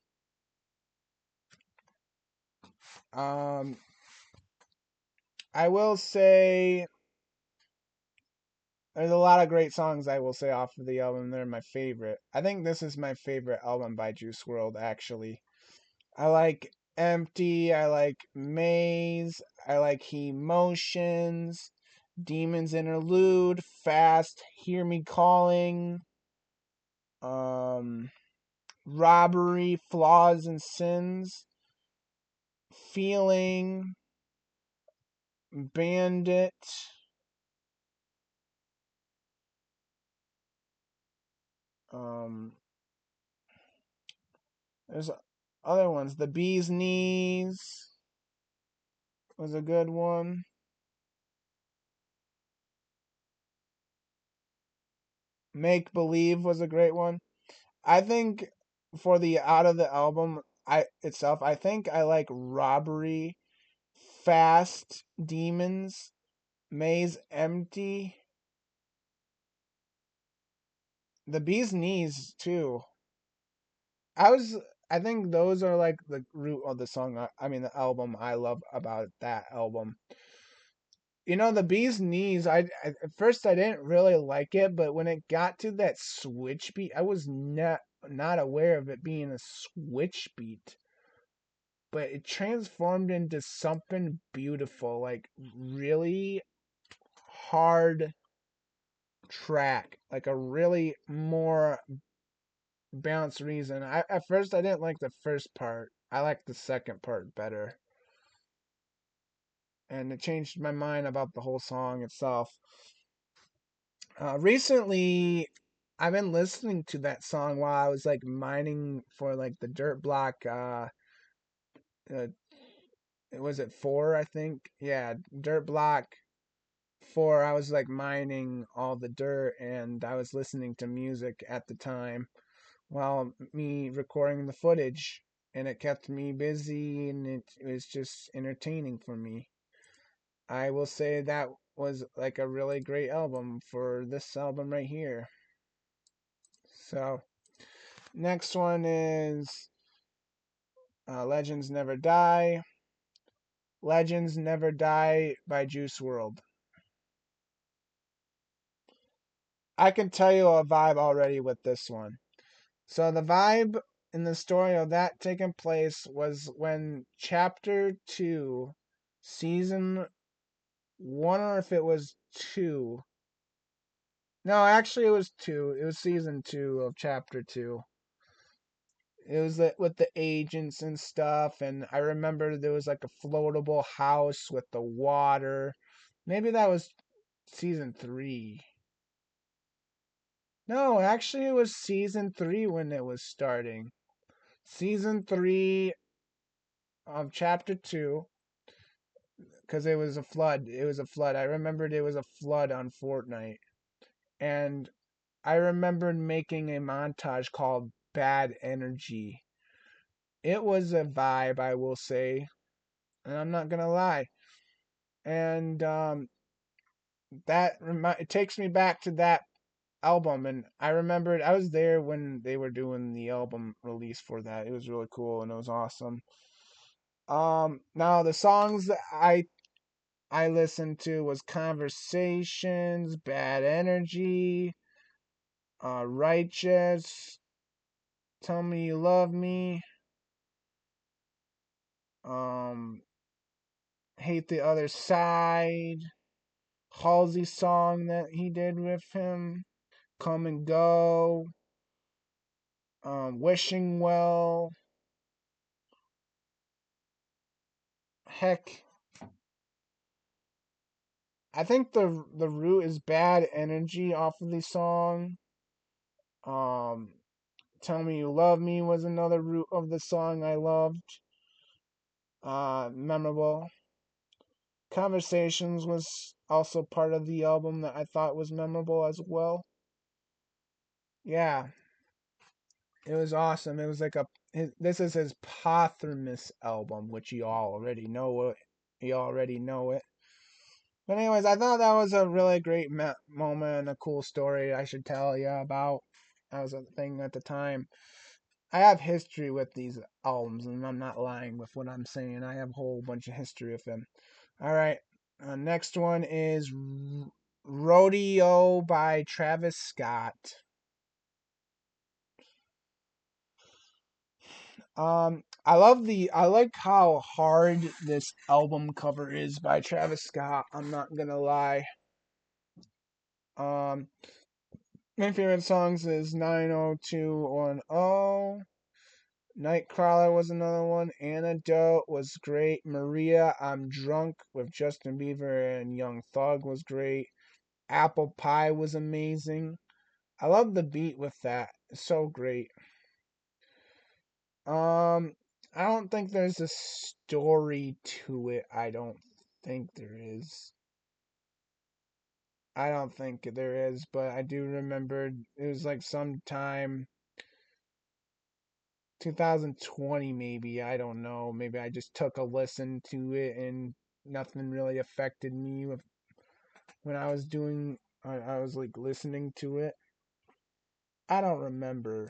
Um, I will say there's a lot of great songs I will say off of the album. They're my favorite. I think this is my favorite album by Juice World, actually. I like Empty, I like Maze, I like Emotions, Demons Interlude, Fast, Hear Me Calling, um, Robbery, Flaws and Sins, Feeling, Bandit, Um, there's other ones. The Bee's Knees was a good one. Make Believe was a great one. I think for the out of the album I itself, I think I like Robbery, Fast, Demons, Maze Empty, The Bee's Knees too. I was I think those are like the root of the song. I mean the album I love about that album. The Bee's Knees. At first I didn't really like it, but when it got to that switch beat, I was not aware of it being a switch beat, but it transformed into something beautiful, like really hard track, like a really more balanced reason. At first I didn't like the first part. I liked the second part better, and it changed my mind about the whole song itself. Recently, I've been listening to that song while I was like mining for like the dirt block. Uh was it 4? I think. Yeah, dirt block 4. I was like mining all the dirt, and I was listening to music at the time while me recording the footage, and it kept me busy, and it was just entertaining for me. I will say that was like a really great album for this album right here. So, next one is Legends Never Die. Legends Never Die by Juice World. I can tell you a vibe already with this one. So the vibe in the story of that taking place was when chapter 2, season 1, or if it was 2. No, actually it was 2. It was season 2 of chapter 2. It was with the agents and stuff, and I remember there was like a floatable house with the water. Maybe that was season 3. No, actually it was season 3 when it was starting. Season 3 of chapter 2, because it was a flood. It was a flood. I remembered it was a flood on Fortnite. And I remembered making a montage called Bad Energy. It was a vibe, I will say, and I'm not gonna lie. And it takes me back to that album, and I remembered I was there when they were doing the album release for that. It was really cool and it was awesome. Now the songs that I listened to was Conversations, Bad Energy, Righteous, Tell Me You Love Me, um, Hate the Other Side, Halsey's song that he did with him, Come and Go, Wishing Well, heck, I think the root is Bad Energy off of the song. Um, Tell Me You Love Me was another root of the song I loved. Memorable. Conversations was also part of the album that I thought was memorable as well. Yeah, it was awesome. It was like this is his posthumous album, which you all already know it. You already know it. But anyways, I thought that was a really great moment and a cool story I should tell you about. That was a thing at the time. I have history with these albums, and I'm not lying with what I'm saying. I have a whole bunch of history with them. All right, next one is Rodeo by Travis Scott. I like how hard this album cover is by Travis Scott. I'm not gonna lie. Um, my favorite songs is 90210. Nightcrawler was another one. Antidote was great. Maria, I'm Drunk with Justin Bieber and Young Thug was great. Apple Pie was amazing. I love the beat with that. It's so great. Um, I don't think there's a story to it. I don't think there is. I don't think there is, but I do remember it was like sometime 2020 maybe. I don't know. Maybe I just took a listen to it and nothing really affected me when I was doing I was like listening to it. I don't remember.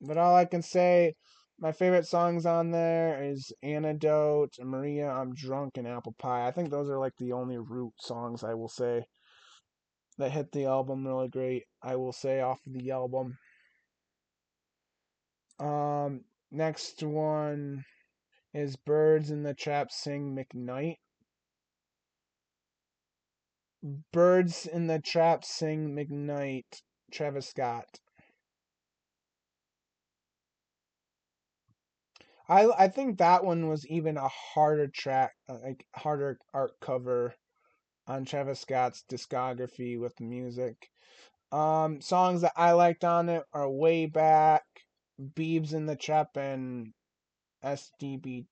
But all I can say, my favorite songs on there is Antidote, Maria, I'm Drunk, and Apple Pie. I think those are like the only root songs I will say that hit the album really great. I will say off of the album. Next one is Birds in the Trap Sing McKnight. Birds in the Trap Sing McKnight, Travis Scott. I think that one was even a harder track, like harder art cover on Travis Scott's discography with the music. Songs that I liked on it are Way Back, Beebs in the Trap, and SDB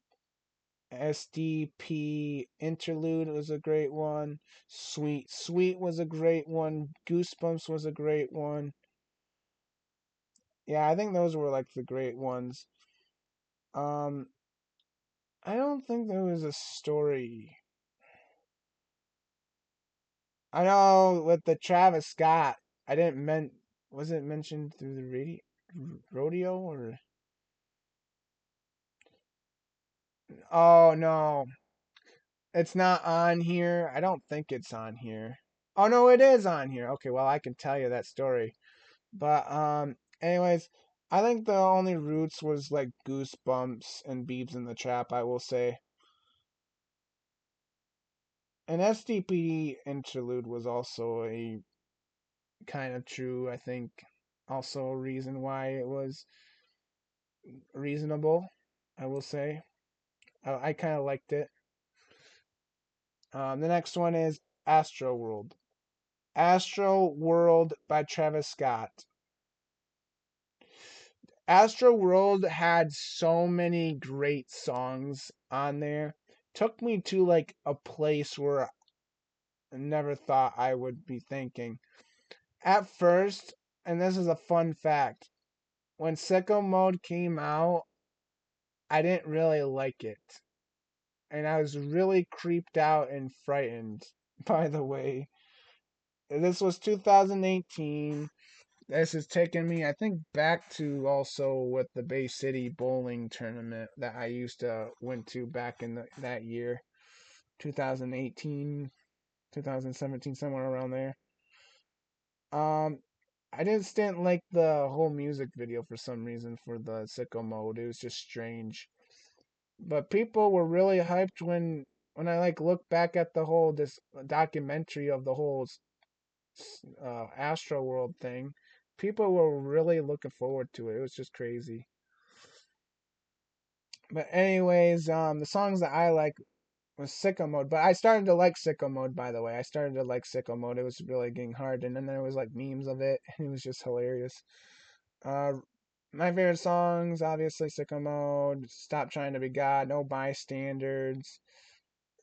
SDP Interlude was a great one. Sweet Sweet was a great one. Goosebumps was a great one. Yeah, I think those were like the great ones. Um, I don't think there was a story. I know with the Travis Scott, I didn't meant was it mentioned through the radio rodeo or oh no, it's not on here. I don't think it's on here. Oh no, it is on here. Okay, well I can tell you that story. But anyways, I think the only roots was like Goosebumps and Beebs in the Trap, I will say. An SDP interlude was also a kind of true, I think, also a reason why it was reasonable, I will say. I kind of liked it. The next one is Astro World. Astro World by Travis Scott. Astro World had so many great songs on there. Took me to like a place where I never thought I would be thinking. At first, and this is a fun fact, when Sicko Mode came out, I didn't really like it. And I was really creeped out and frightened, by the way. This was 2018. This has taken me, I think, back to also with the Bay City bowling tournament that I used to went to back in that year, 2018, 2017, somewhere around there. Um, I just didn't like the whole music video for some reason for the Sicko Mode. It was just strange. But people were really hyped when I like look back at the whole this documentary of the whole Astro World thing. People were really looking forward to it. It was just crazy. But anyways, the songs that I like was Sicko Mode. But I started to like Sicko Mode, by the way. I started to like Sicko Mode. It was really getting hard, and then there was like memes of it. And it was just hilarious. Uh, my favorite songs, obviously Sicko Mode, Stop Trying to Be God, No Bystanders.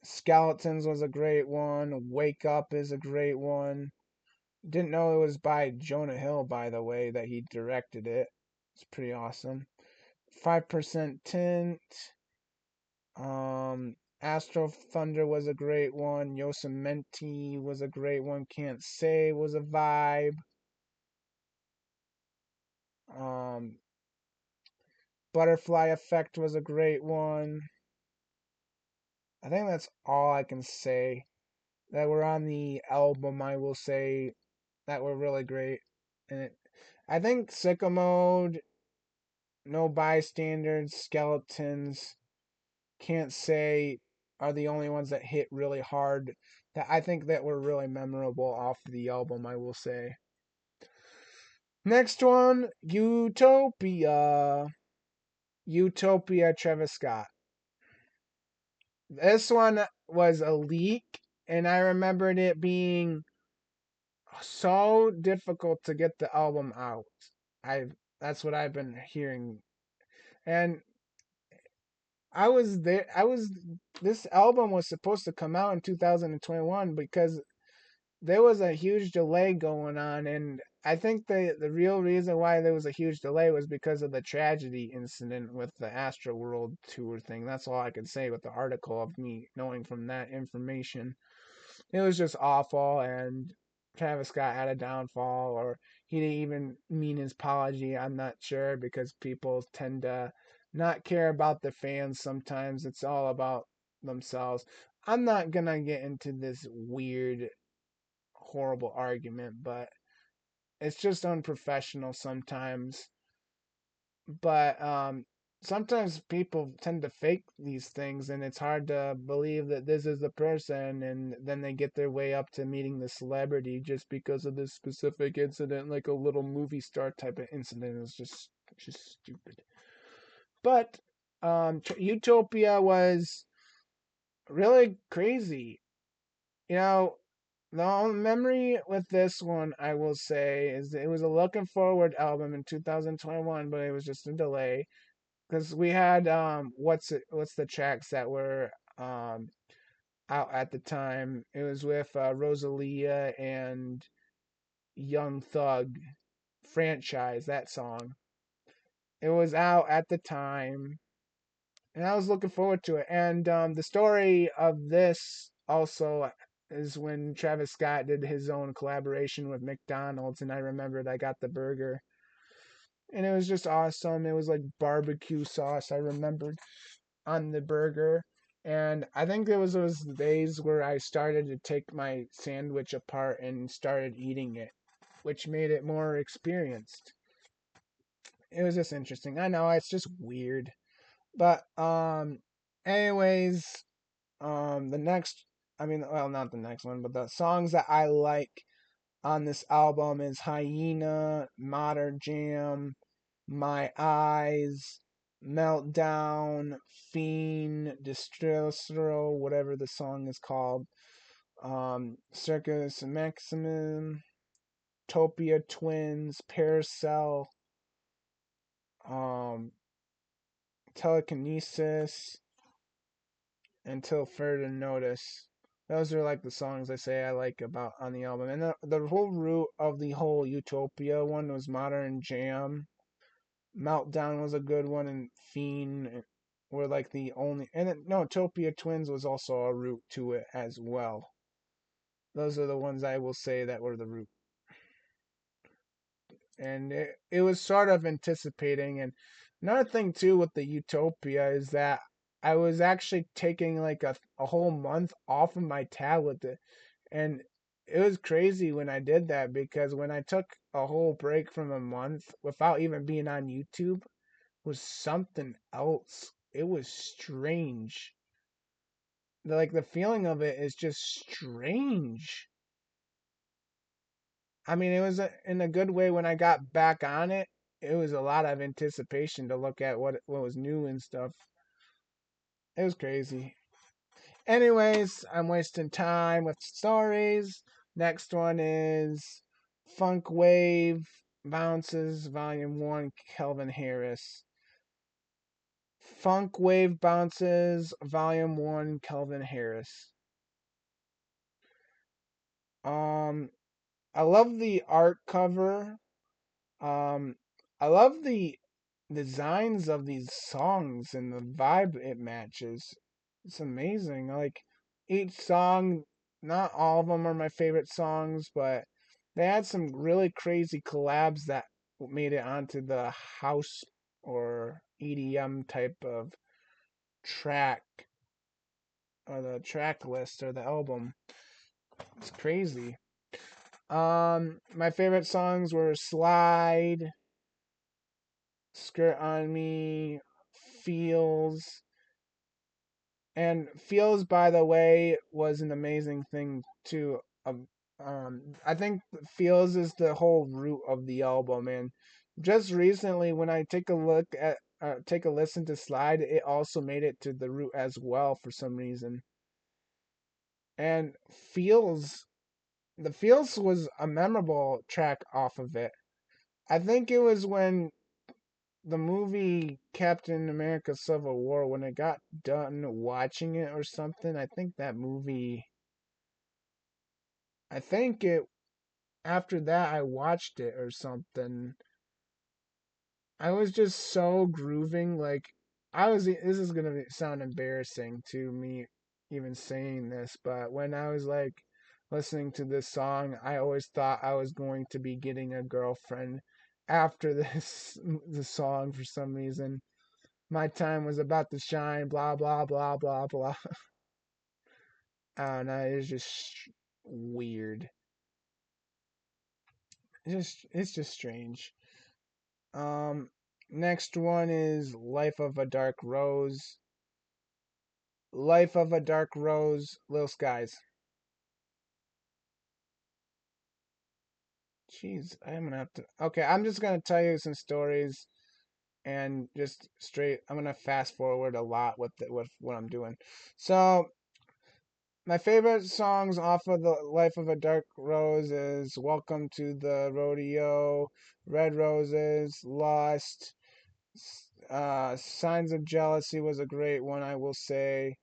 Skeletons was a great one. Wake Up is a great one. Didn't know it was by Jonah Hill, by the way, that he directed it. It's pretty awesome. 5% Tint. Astro Thunder was a great one. Yosemite was a great one. Can't Say was a vibe. Um, Butterfly Effect was a great one. I think that's all I can say that were on the album. I will say that were really great. And I think Sicko Mode, No Bystanders, Skeletons, Can't Say are the only ones that hit really hard. That I think that were really memorable off the album. I will say. Next one, Utopia. Utopia, Travis Scott. This one was a leak, and I remembered it being so difficult to get the album out. I That's what I've been hearing. And I was there. I was. This album was supposed to come out in 2021 because there was a huge delay going on, and I think the real reason why there was a huge delay was because of the tragedy incident with the Astroworld tour thing. That's all I could say with the article of me knowing from that information. It was just awful, and Travis Scott had a downfall, or he didn't even mean his apology. I'm not sure because people tend to not care about the fans sometimes. It's all about themselves. I'm not gonna get into this weird, horrible argument, but it's just unprofessional sometimes. But sometimes people tend to fake these things, and it's hard to believe that this is the person, and then they get their way up to meeting the celebrity just because of this specific incident, like a little movie star type of incident. It's just stupid. But Utopia was really crazy. You know, the only memory with this one I will say is that it was a looking forward album in 2021, but it was just a delay because we had what's the tracks that were out at the time. It was with Rosalia and Young Thug, Franchise, that song. It was out at the time, and I was looking forward to it. And the story of this also is when Travis Scott did his own collaboration with McDonald's, and I remembered I got the burger, and it was just awesome. It was like barbecue sauce. I remembered on the burger. And I think it was those days where I started to take my sandwich apart and started eating it, which made it more experienced. It was just interesting. I know it's just weird. But anyways, the next I mean well not the next one, but the songs that I like on this album is Hyena, Modern Jam, My Eyes, Meltdown, Fiend, Distro, whatever the song is called, Circus Maximum, Topia Twins, Paracel, um, Telekinesis, Until Further Notice. Those are like the songs I say I like about on the album. And the whole root of the whole Utopia one was Modern Jam. Meltdown was a good one, and Fiend were like the only. And no, Topia Twins was also a root to it as well. Those are the ones I will say that were the root. And it was sort of anticipating. And another thing too with the Utopia is that I was actually taking like a whole month off of my tablet and it was crazy when I did that because when I took a whole break from a month without even being on YouTube was something else. It was strange. Like the feeling of it is just strange. I mean, it was in a good way when I got back on it. It was a lot of anticipation to look at what was new and stuff. It was crazy. Anyways, I'm wasting time with stories. Next one is Funk Wave Bounces Volume 1 Kelvin Harris. Funk Wave Bounces Volume 1 Kelvin Harris. Um I love the art cover. Um I love the designs of these songs and the vibe it matches. It's amazing. Like each song, not all of them are my favorite songs, but they had some really crazy collabs that made it onto the house or EDM type of track or the track list or the album. It's crazy. My favorite songs were Slide, Skirt on Me, Feels, and Feels, by the way, was an amazing thing too. I think Feels is the whole root of the album, and just recently, when I take a listen to Slide, it also made it to the root as well for some reason. And Feels the Feels was a memorable track off of it. I think it was when the movie Captain America Civil War, when I got done watching it or something. I think that movie, I think it, after that I watched it or something. I was just so grooving. Like, this is going to sound embarrassing to me even saying this, but when I was like listening to this song, I always thought I was going to be getting a girlfriend after the song for some reason. My time was about to shine, blah, blah, blah, blah, blah. I don't know, it's just weird. It's just strange. Um, Next one is Life of a Dark Rose. Life of a Dark Rose, Lil Skies. Jeez, I'm gonna have to. Okay, I'm just gonna tell you some stories and just straight. I'm gonna fast forward a lot with what I'm doing. So my favorite songs off of the Life of a Dark Rose is Welcome to the Rodeo, Red Roses, Lost, Signs of Jealousy was a great one, I will say.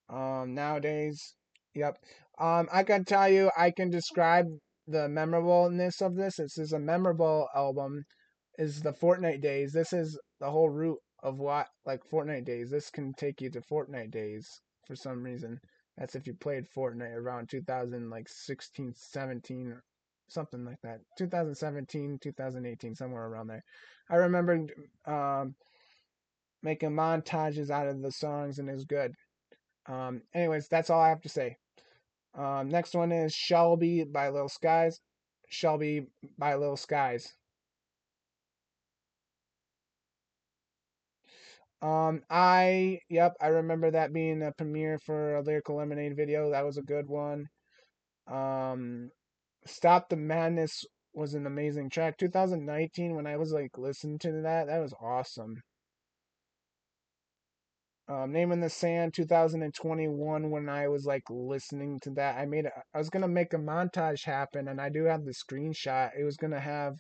Nowadays, yep. I can tell you, I can describe the memorableness of this. This is a memorable album. Is the Fortnite days. This is the whole root of what, like, Fortnite days. This can take you to Fortnite days for some reason. That's if you played Fortnite around 2000, like 16, 17, something like that. 2017, 2018, somewhere around there. I remember um, making montages out of the songs, and it was good. Anyways, that's all I have to say. Next one is Shelby by Lil Skies. Shelby by Lil Skies. I remember that being a premiere for a Lyrical Lemonade video. That was a good one. Um, Stop the Madness was an amazing track. 2019, when I was like listening to that, that was awesome. Name in the Sand 2021, when I was like listening to that, I was gonna make a montage happen, and I do have the screenshot. It was gonna have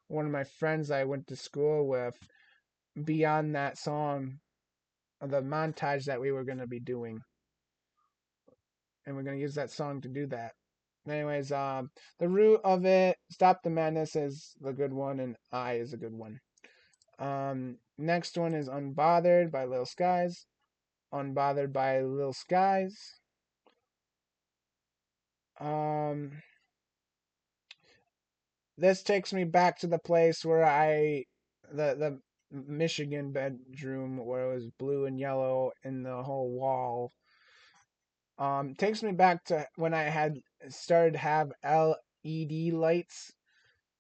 one of my friends I went to school with be on that song, the montage that we were gonna be doing, and we're gonna use that song to do that. Anyways, the root of it, Stop the Madness is the good one, and I is a good one. Next one is Unbothered by Lil Skies. Unbothered by Lil Skies. Um, this takes me back to the place where the Michigan bedroom where it was blue and yellow in the whole wall. Takes me back to when I had started to have LED lights.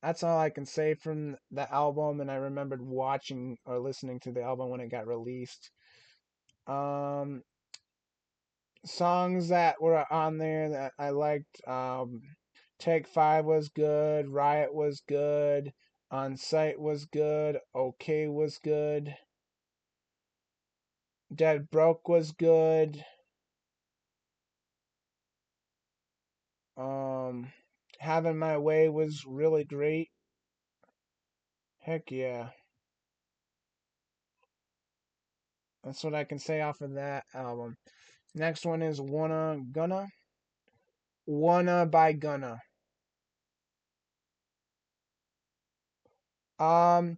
That's all I can say from the album, and I remembered watching or listening to the album when it got released. Um, Songs that were on there that I liked. Take Five was good. Riot was good. On Site was good. Okay was good. Dead Broke was good. Um, Having My Way was really great. Heck yeah. That's what I can say off of that album. Next one is Wanna by Gunna. Um,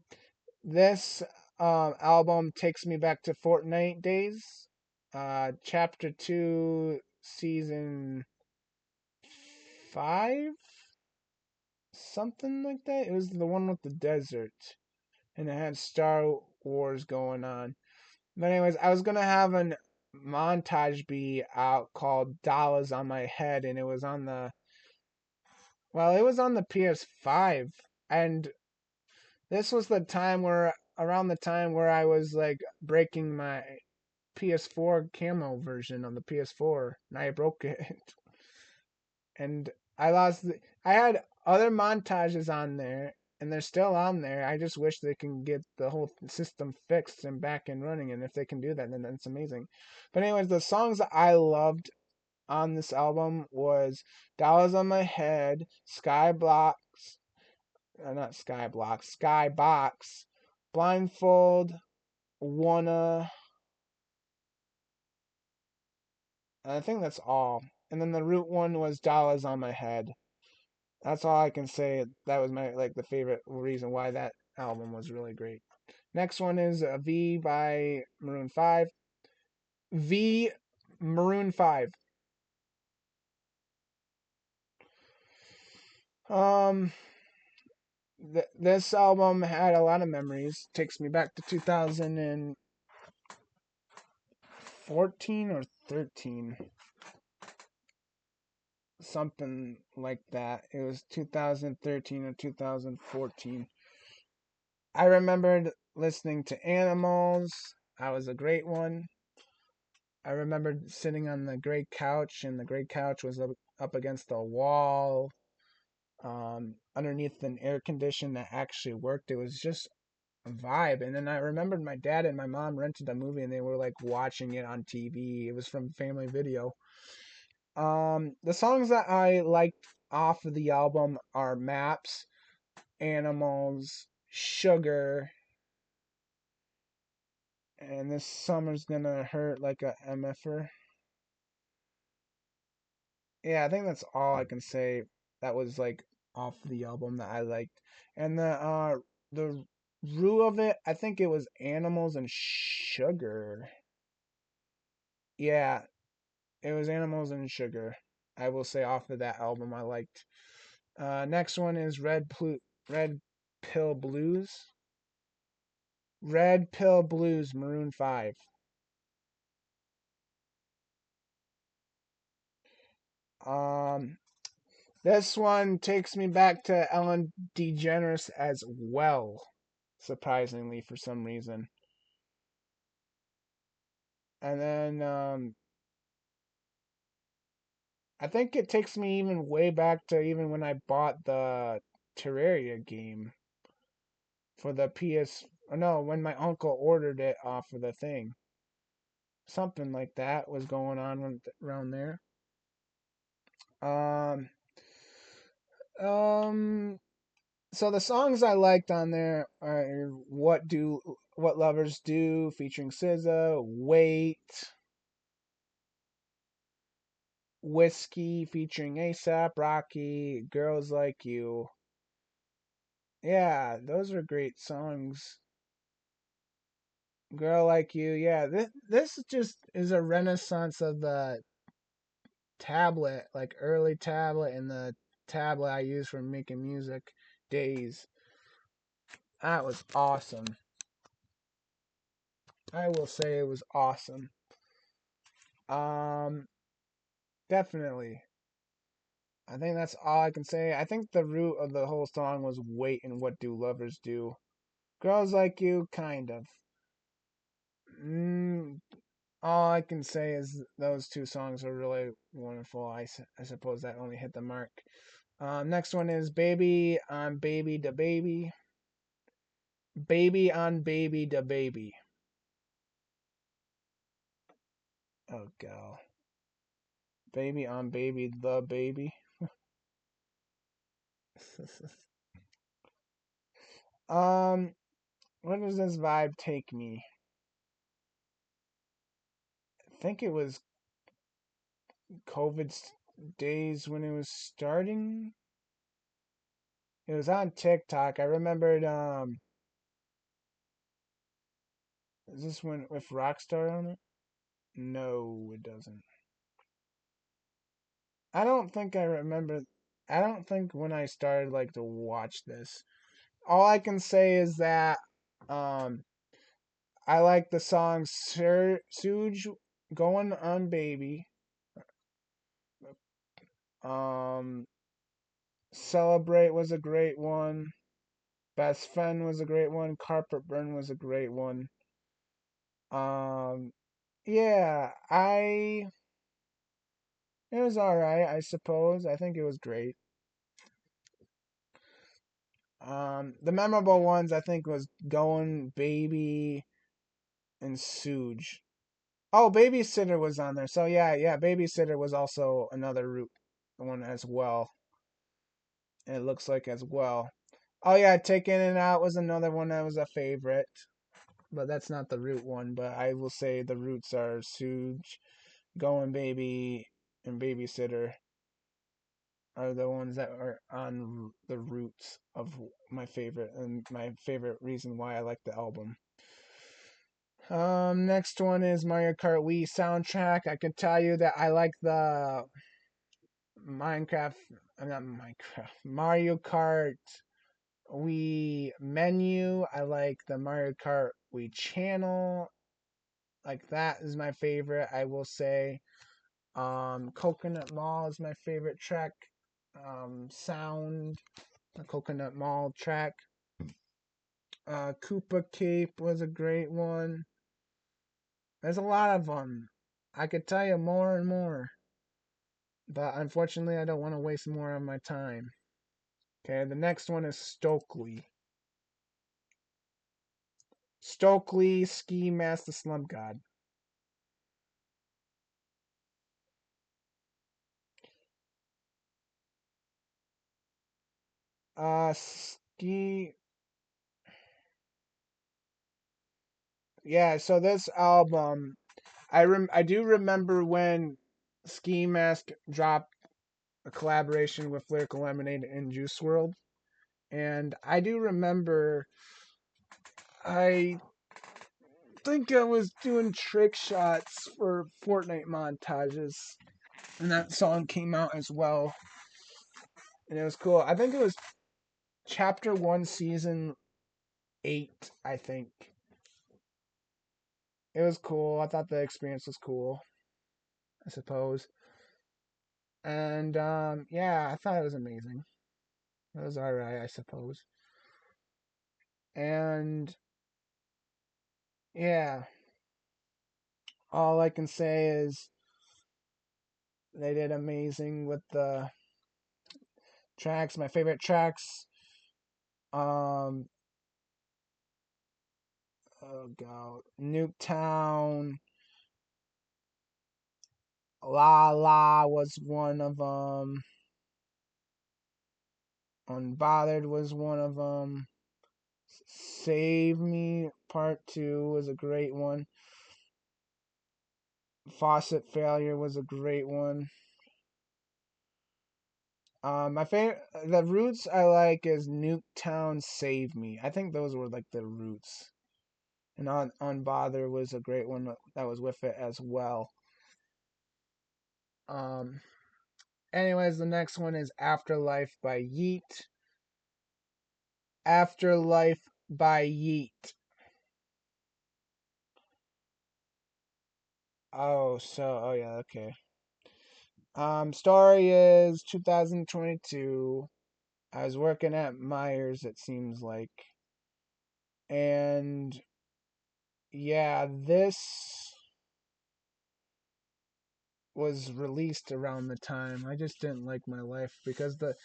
this album takes me back to Fortnite days. Chapter 2, Season 5? Something like that. It was the one with the desert. And it had Star Wars going on. But anyways, I was gonna have a montage be out called Dollars on My Head, and it was on the PS5. And this was around the time where I was like breaking my PS4 camo version on the PS4, and I broke it. And I had other montages on there, and they're still on there. I just wish they can get the whole system fixed and back and running, and if they can do that, then that's amazing. But anyways, the songs that I loved on this album was Dollars on My Head, Skyblocks, not Skyblocks, Skybox, Blindfold, Wanna, I think that's all. And then the root one was Dollars on My Head. That's all I can say. That was my like the favorite reason why that album was really great. Next one is V by Maroon 5. V Maroon 5. Um this album had a lot of memories. Takes me back to 2014 or 13. Something like that. It was 2013 or 2014. I remembered listening to Animals. I was a great one. I remembered sitting on the great couch, and the great couch was up against the wall, underneath an air condition that actually worked. It was just a vibe. And then I remembered my dad and my mom rented a movie, and they were like watching it on TV. It was from Family Video. The songs that I liked off of the album are Maps, Animals, Sugar, and This Summer's Gonna Hurt Like a MFer. Yeah, I think that's all I can say that was like off the album that I liked. And the root of it, I think it was Animals and Sugar. Yeah, it was Animals and Sugar. I will say off of that album I liked. Next one is Red Pill Blues. Red Pill Blues, Maroon 5. Um, this one takes me back to Ellen DeGeneres as well, surprisingly for some reason. And then I think it takes me even way back to even when I bought the Terraria game for the PS. Or no, when my uncle ordered it off of the thing. Something like that was going on around there. Um, um, so the songs I liked on there are What Lovers Do featuring SZA, Wait, Whiskey featuring ASAP Rocky, Girls Like You. Yeah, those are great songs. Girl Like You. Yeah, this just is a renaissance of the tablet, like early tablet and the tablet I used for making music days. That was awesome. I will say it was awesome. Um, definitely. I think that's all I can say. I think the root of the whole song was Wait and What Do Lovers Do. Girls Like You, kind of. Mm, all I can say is those two songs are really wonderful. I suppose that only hit the mark. Next one is Baby on Baby da Baby. Baby on Baby da Baby. Oh, God. Baby on Baby the Baby. um, where does this vibe take me? I think it was COVID days when it was starting. It was on TikTok. I remembered. Is this one with Rockstar on it? No, it doesn't. I don't think I remember. I don't think when I started like to watch this. All I can say is that um I like the song Suge Going on Baby. Um Celebrate was a great one. Best Friend was a great one. Carpet Burn was a great one. Um yeah, I it was alright, I suppose. I think it was great. The memorable ones I think was Going Baby and Suge. Oh, Babysitter was on there. So yeah, Babysitter was also another root one as well. It looks like as well. Oh yeah, Taking It Out was another one that was a favorite, but that's not the root one. But I will say the roots are Suge, Going Baby, and Babysitter are the ones that are on the roots of my favorite and my favorite reason why I like the album. Next one is Mario Kart Wii soundtrack. I can tell you that I like the Minecraft, not Minecraft, Mario Kart Wii menu. I like the Mario Kart Wii channel. Like that is my favorite. I will say, Coconut Mall is my favorite track. Sound, the Coconut Mall track. Koopa Cape was a great one. There's a lot of them. I could tell you more and more, but unfortunately, I don't want to waste more of my time. Okay, the next one is Stokely. Stokely Ski Master Slump God. Ski. Yeah, so this album, I do remember when Ski Mask dropped a collaboration with Lyrical Lemonade and Juice World, and I do remember I think I was doing trick shots for Fortnite montages, and that song came out as well, and it was cool. I think it was Chapter 1, Season 8, I think. It was cool. I thought the experience was cool, I suppose. And yeah, I thought it was amazing. It was alright, I suppose. And yeah, all I can say is they did amazing with the tracks. My favorite tracks, um, oh god, Nuketown, La La was one of them. Unbothered was one of them. Save Me Part 2 was a great one. Faucet Failure was a great one. My favorite, the roots I like is Nuketown, Save Me. I think those were like the roots. And on Bother was a great one that was with it as well. Um, anyways, the next one is Afterlife by Yeet. Afterlife by Yeet. Oh yeah, okay. Story is 2022. I was working at Myers, it seems like. And yeah, this was released around the time. I just didn't like my life because the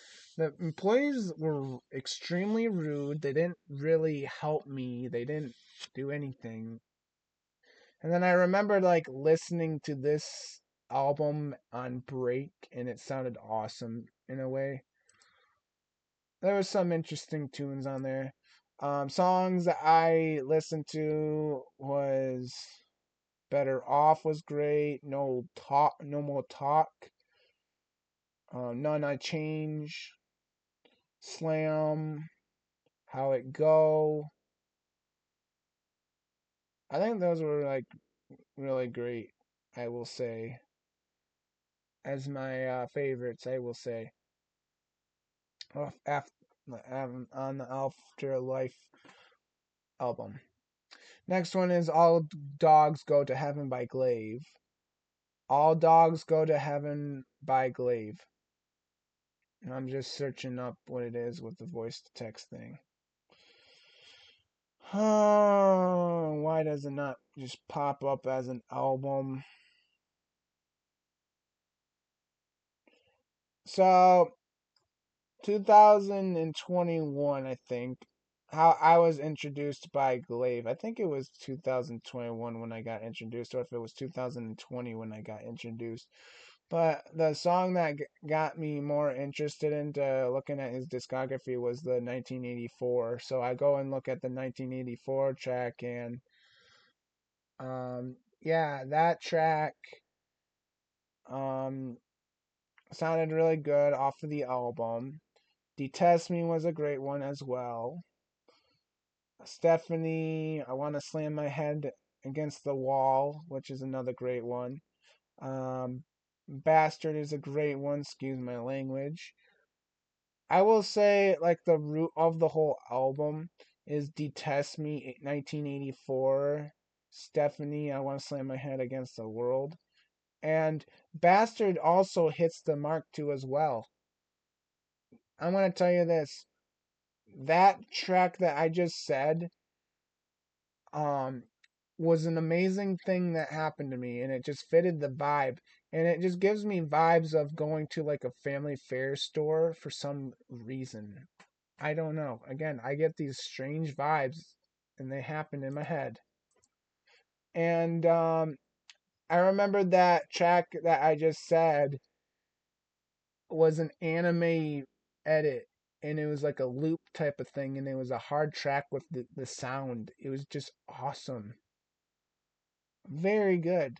employees were extremely rude. They didn't really help me. They didn't do anything. And then I remember like listening to this album on break and it sounded awesome in a way. There was some interesting tunes on there. Songs that I listened to was Better Off was great. No More Talk. None I Change. Slam. How It Go. I think those were like really great. I will say as my favorites. I will say after on the Afterlife album. Next one is All Dogs Go to Heaven by Glaive. All Dogs Go to Heaven by Glaive. And I'm just searching up what it is with the voice to text thing. Oh, why does it not just pop up as an album? So, 2021, I think, how I was introduced by Glaive. I think it was 2021 when I got introduced, or if it was 2020 when I got introduced. But the song that got me more interested into looking at his discography was the 1984. So I go and look at the 1984 track, and yeah, that track um, sounded really good off of the album. Detest Me was a great one as well. Stephanie, I want to slam my head against the wall, which is another great one. Um, Bastard is a great one, excuse my language. I will say, like, the root of the whole album is Detest Me 1984, Stephanie, I want to slam my head against the world. And Bastard also hits the mark too as well. I'm going to tell you this, that track that I just said um was an amazing thing that happened to me, and it just fitted the vibe, and it just gives me vibes of going to like a family fair store for some reason. I don't know. Again, I get these strange vibes and they happen in my head. And I remember that track that I just said was an anime edit, and it was like a loop type of thing, and it was a hard track with the sound. It was just awesome. Very good.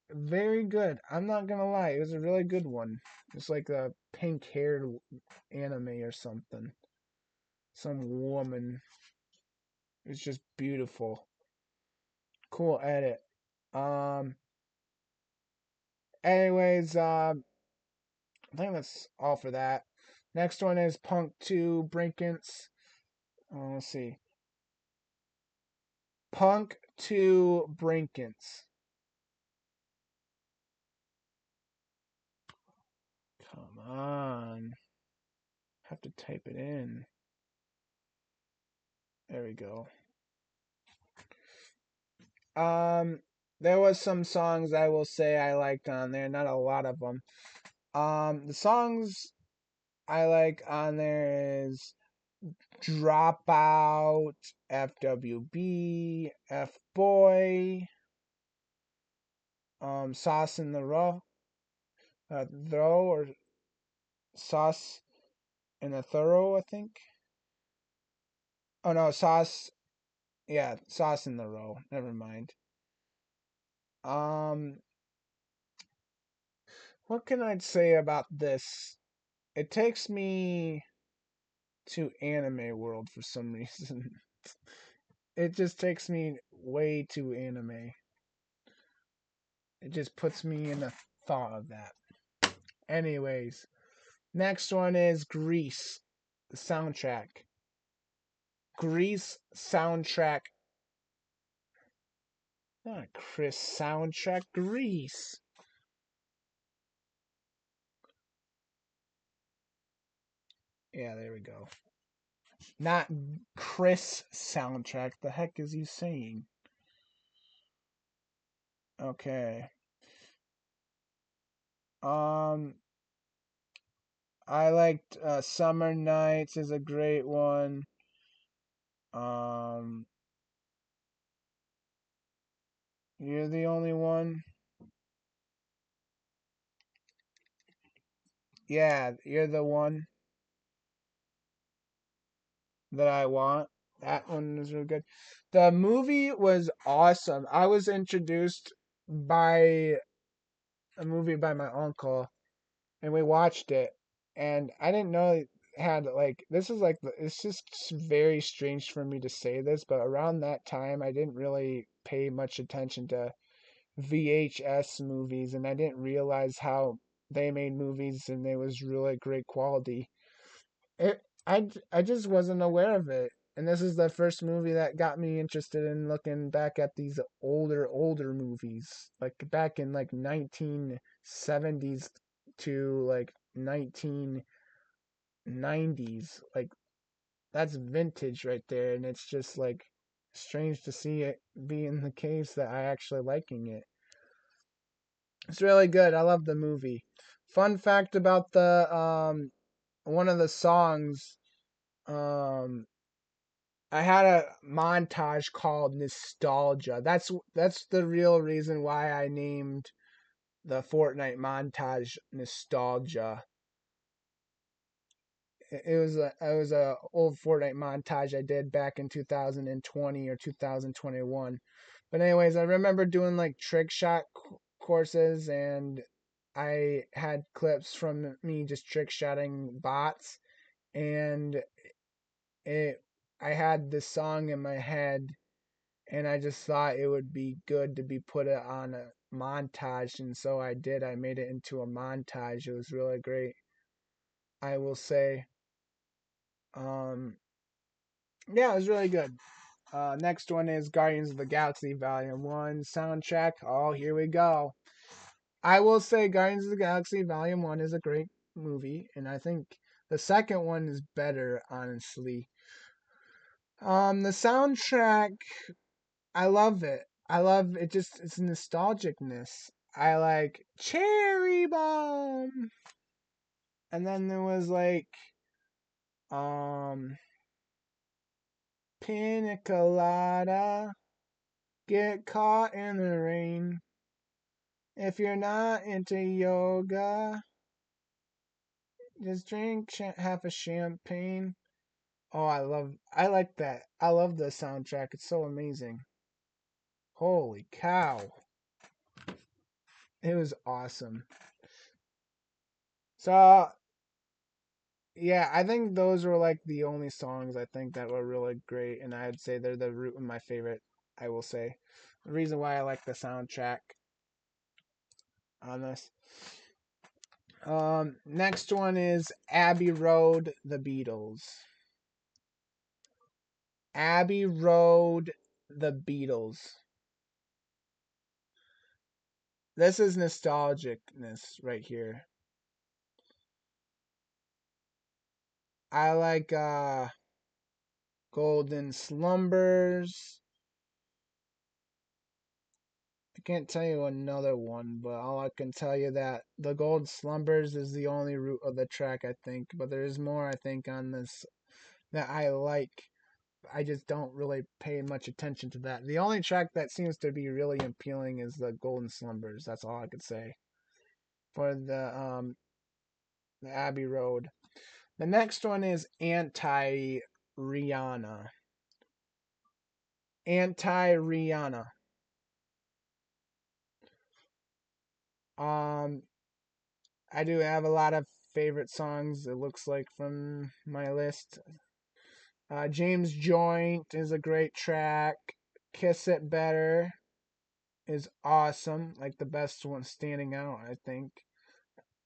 Very good. I'm not gonna lie, it was a really good one. It's like a pink haired anime or something. Some woman. It's just beautiful. Cool edit. Um anyways, I think that's all for that. Next one is Punk 2 Brinkins. Let's see. Punk 2 Brinkins. Come on. Have to type it in. There we go. Um, there was some songs I will say I liked on there, not a lot of them. The songs I like on there is Dropout, FWB, F Boy, Sauce in the Row, Throw, or Sauce in a Thorough, I think. Oh no, Sauce, yeah, Sauce in the Row. Never mind. Um, what can I say about this? It takes me to anime world for some reason. It just takes me way to anime. It just puts me in the thought of that. Anyways, next one is Grease, the soundtrack. Grease soundtrack. Not Chris soundtrack, Grease. Yeah, there we go. Not Chris soundtrack. The heck is he saying? Okay. Um, I liked Summer Nights is a great one. Um, You're the only one. Yeah, you're the one that I want. That one was really good. The movie was awesome. I was introduced by a movie by my uncle, and we watched it, and I didn't know it had like this is like it's just very strange for me to say this, but around that time I didn't really pay much attention to VHS movies, and I didn't realize how they made movies and they was really great quality. I just wasn't aware of it. And this is the first movie that got me interested in looking back at these older movies. Like back in like 1970s to like 1990s. Like that's vintage right there, and it's just like strange to see it being the case that I actually liking it. It's really good. I love the movie. Fun fact about the one of the songs um I had a montage called Nostalgia. That's the real reason why I named the Fortnite montage Nostalgia. It was a old Fortnite montage I did back in 2020 or 2021. But anyways, I remember doing like trick shot courses, and I had clips from me just trick shotting bots, and it I had this song in my head, and I just thought it would be good to be put it on a montage, and so I did. I made it into a montage. It was really great, I will say. Um, yeah, it was really good. Next one is Guardians of the Galaxy Volume 1 soundtrack. Oh, here we go. I will say Guardians of the Galaxy Volume 1 is a great movie, and I think the second one is better, honestly. The soundtrack, I love it. I love it, just it's nostalgicness. I like Cherry Bomb. And then there was like um Pina Colada, Get Caught in the Rain. If you're not into yoga, just drink half a champagne. Oh, I like that. I love the soundtrack. It's so amazing. Holy cow. It was awesome. So, yeah, I think those were like the only songs I think that were really great, and I'd say they're the root of my favorite, I will say. The reason why I like the soundtrack on this. Next one is Abbey Road, The Beatles. Abbey Road, The Beatles. This is nostalgicness right here. I like Golden Slumbers. I can't tell you another one, but all I can tell you that the Gold Slumbers is the only root of the track, I think. But there is more, I think, on this that I like. I just don't really pay much attention to that. The only track that seems to be really appealing is the Golden Slumbers. That's all I could say for the Abbey Road. The next one is Anti Rihanna. Anti Rihanna. Um, I do have a lot of favorite songs. It looks like from my list. James Joint is a great track. Kiss It Better is awesome. Like the best one standing out, I think.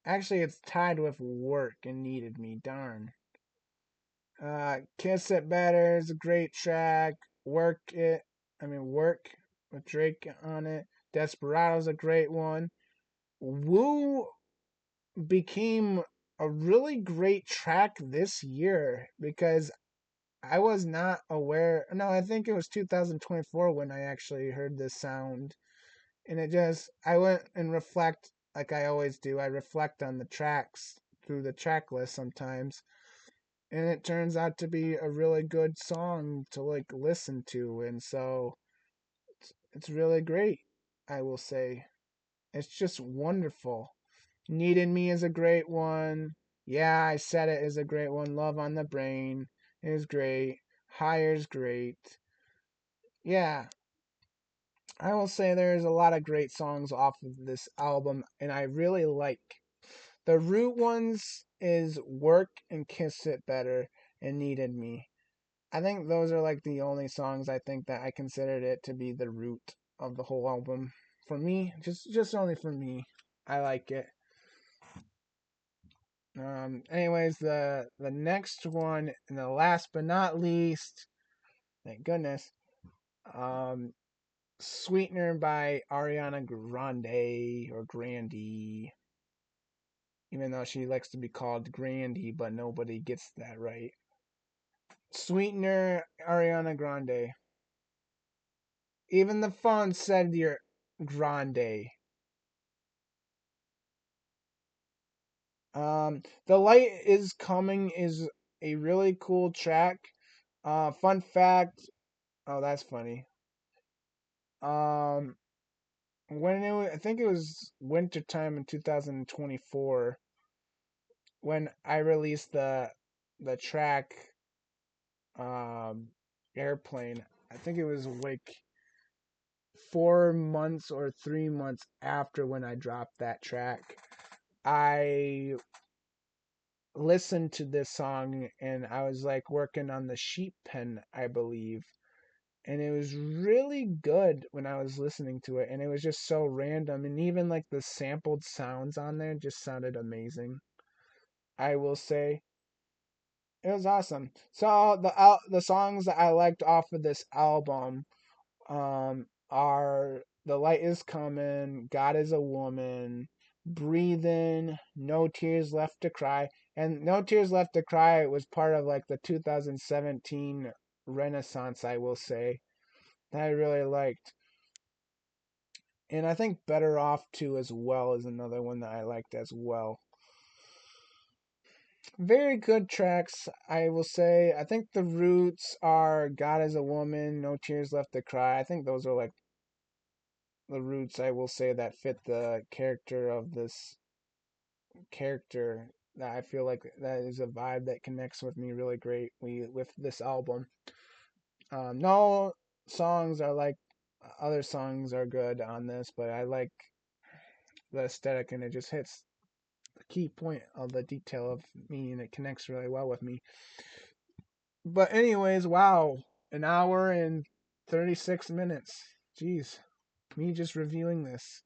Actually, it's tied with Work and Needed Me. Darn. Kiss It Better is a great track. Work with Drake on it. Desperado's a great one. Woo became a really great track this year because I was not aware. No, I think it was 2024 when I actually heard this sound. And I went and reflect like I always do. I reflect on the tracks through the track list sometimes. And it turns out to be a really good song to like listen to. And so it's really great, I will say. It's just wonderful. Needed Me is a great one. Yeah, I Said It is a great one. Love on the Brain is great. Higher's great. Yeah, I will say there's a lot of great songs off of this album, and I really like. The root ones is Work and Kiss It Better and Needed Me. I think those are like the only songs I think that I considered it to be the root of the whole album. For me, just only for me. I like it. Anyways, the next one and the last but not least, thank goodness, um, Sweetener by Ariana Grande or Grandy, even though she likes to be called Grandy, but nobody gets that right. Sweetener, Ariana Grande. Even the font said you're Grande. The Light is Coming is a really cool track. Fun fact. Oh, that's funny. Um, I think it was winter time in 2024 when I released the track um Airplane. I think it was like 4 months or 3 months after when I dropped that track. I listened to this song and I was like working on the sheep pen, I believe. And it was really good when I was listening to it. And it was just so random. And even like the sampled sounds on there just sounded amazing. I will say it was awesome. So the songs that I liked off of this album are The Light Is Coming, God Is a Woman, Breathing, No Tears Left to Cry. And No Tears Left to Cry was part of like the 2017 Renaissance, I will say, that I really liked. And I think Better Off Too as well is another one that I liked as well. Very good tracks, I will say. I think the roots are God Is a Woman, No Tears Left to Cry. I think those are like the roots, I will say, that fit the character of this character. That I feel like that is a vibe that connects with me really great with this album. No songs are like other songs are good on this, but I like the aesthetic and it just hits the key point of the detail of me and it connects really well with me. But anyways, wow, an hour and 36 minutes. Jeez, me just reviewing this.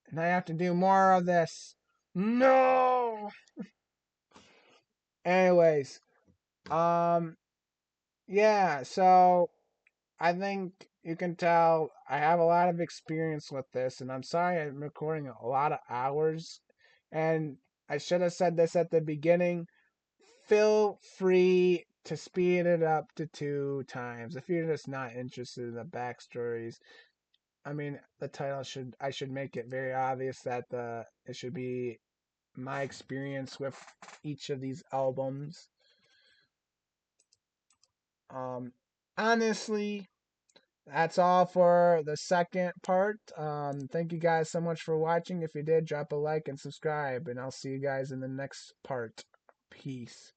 And I have to do more of this. No. Anyways, um, yeah. So I think you can tell I have a lot of experience with this, and I'm sorry I'm recording a lot of hours. And I should have said this at the beginning. Feel free to speed it up to 2 times if you're just not interested in the backstories. I mean, the title should I should make it very obvious that the it should be my experience with each of these albums. Um, honestly, that's all for the second part. Thank you guys so much for watching. If you did, drop a like and subscribe, and I'll see you guys in the next part. Peace.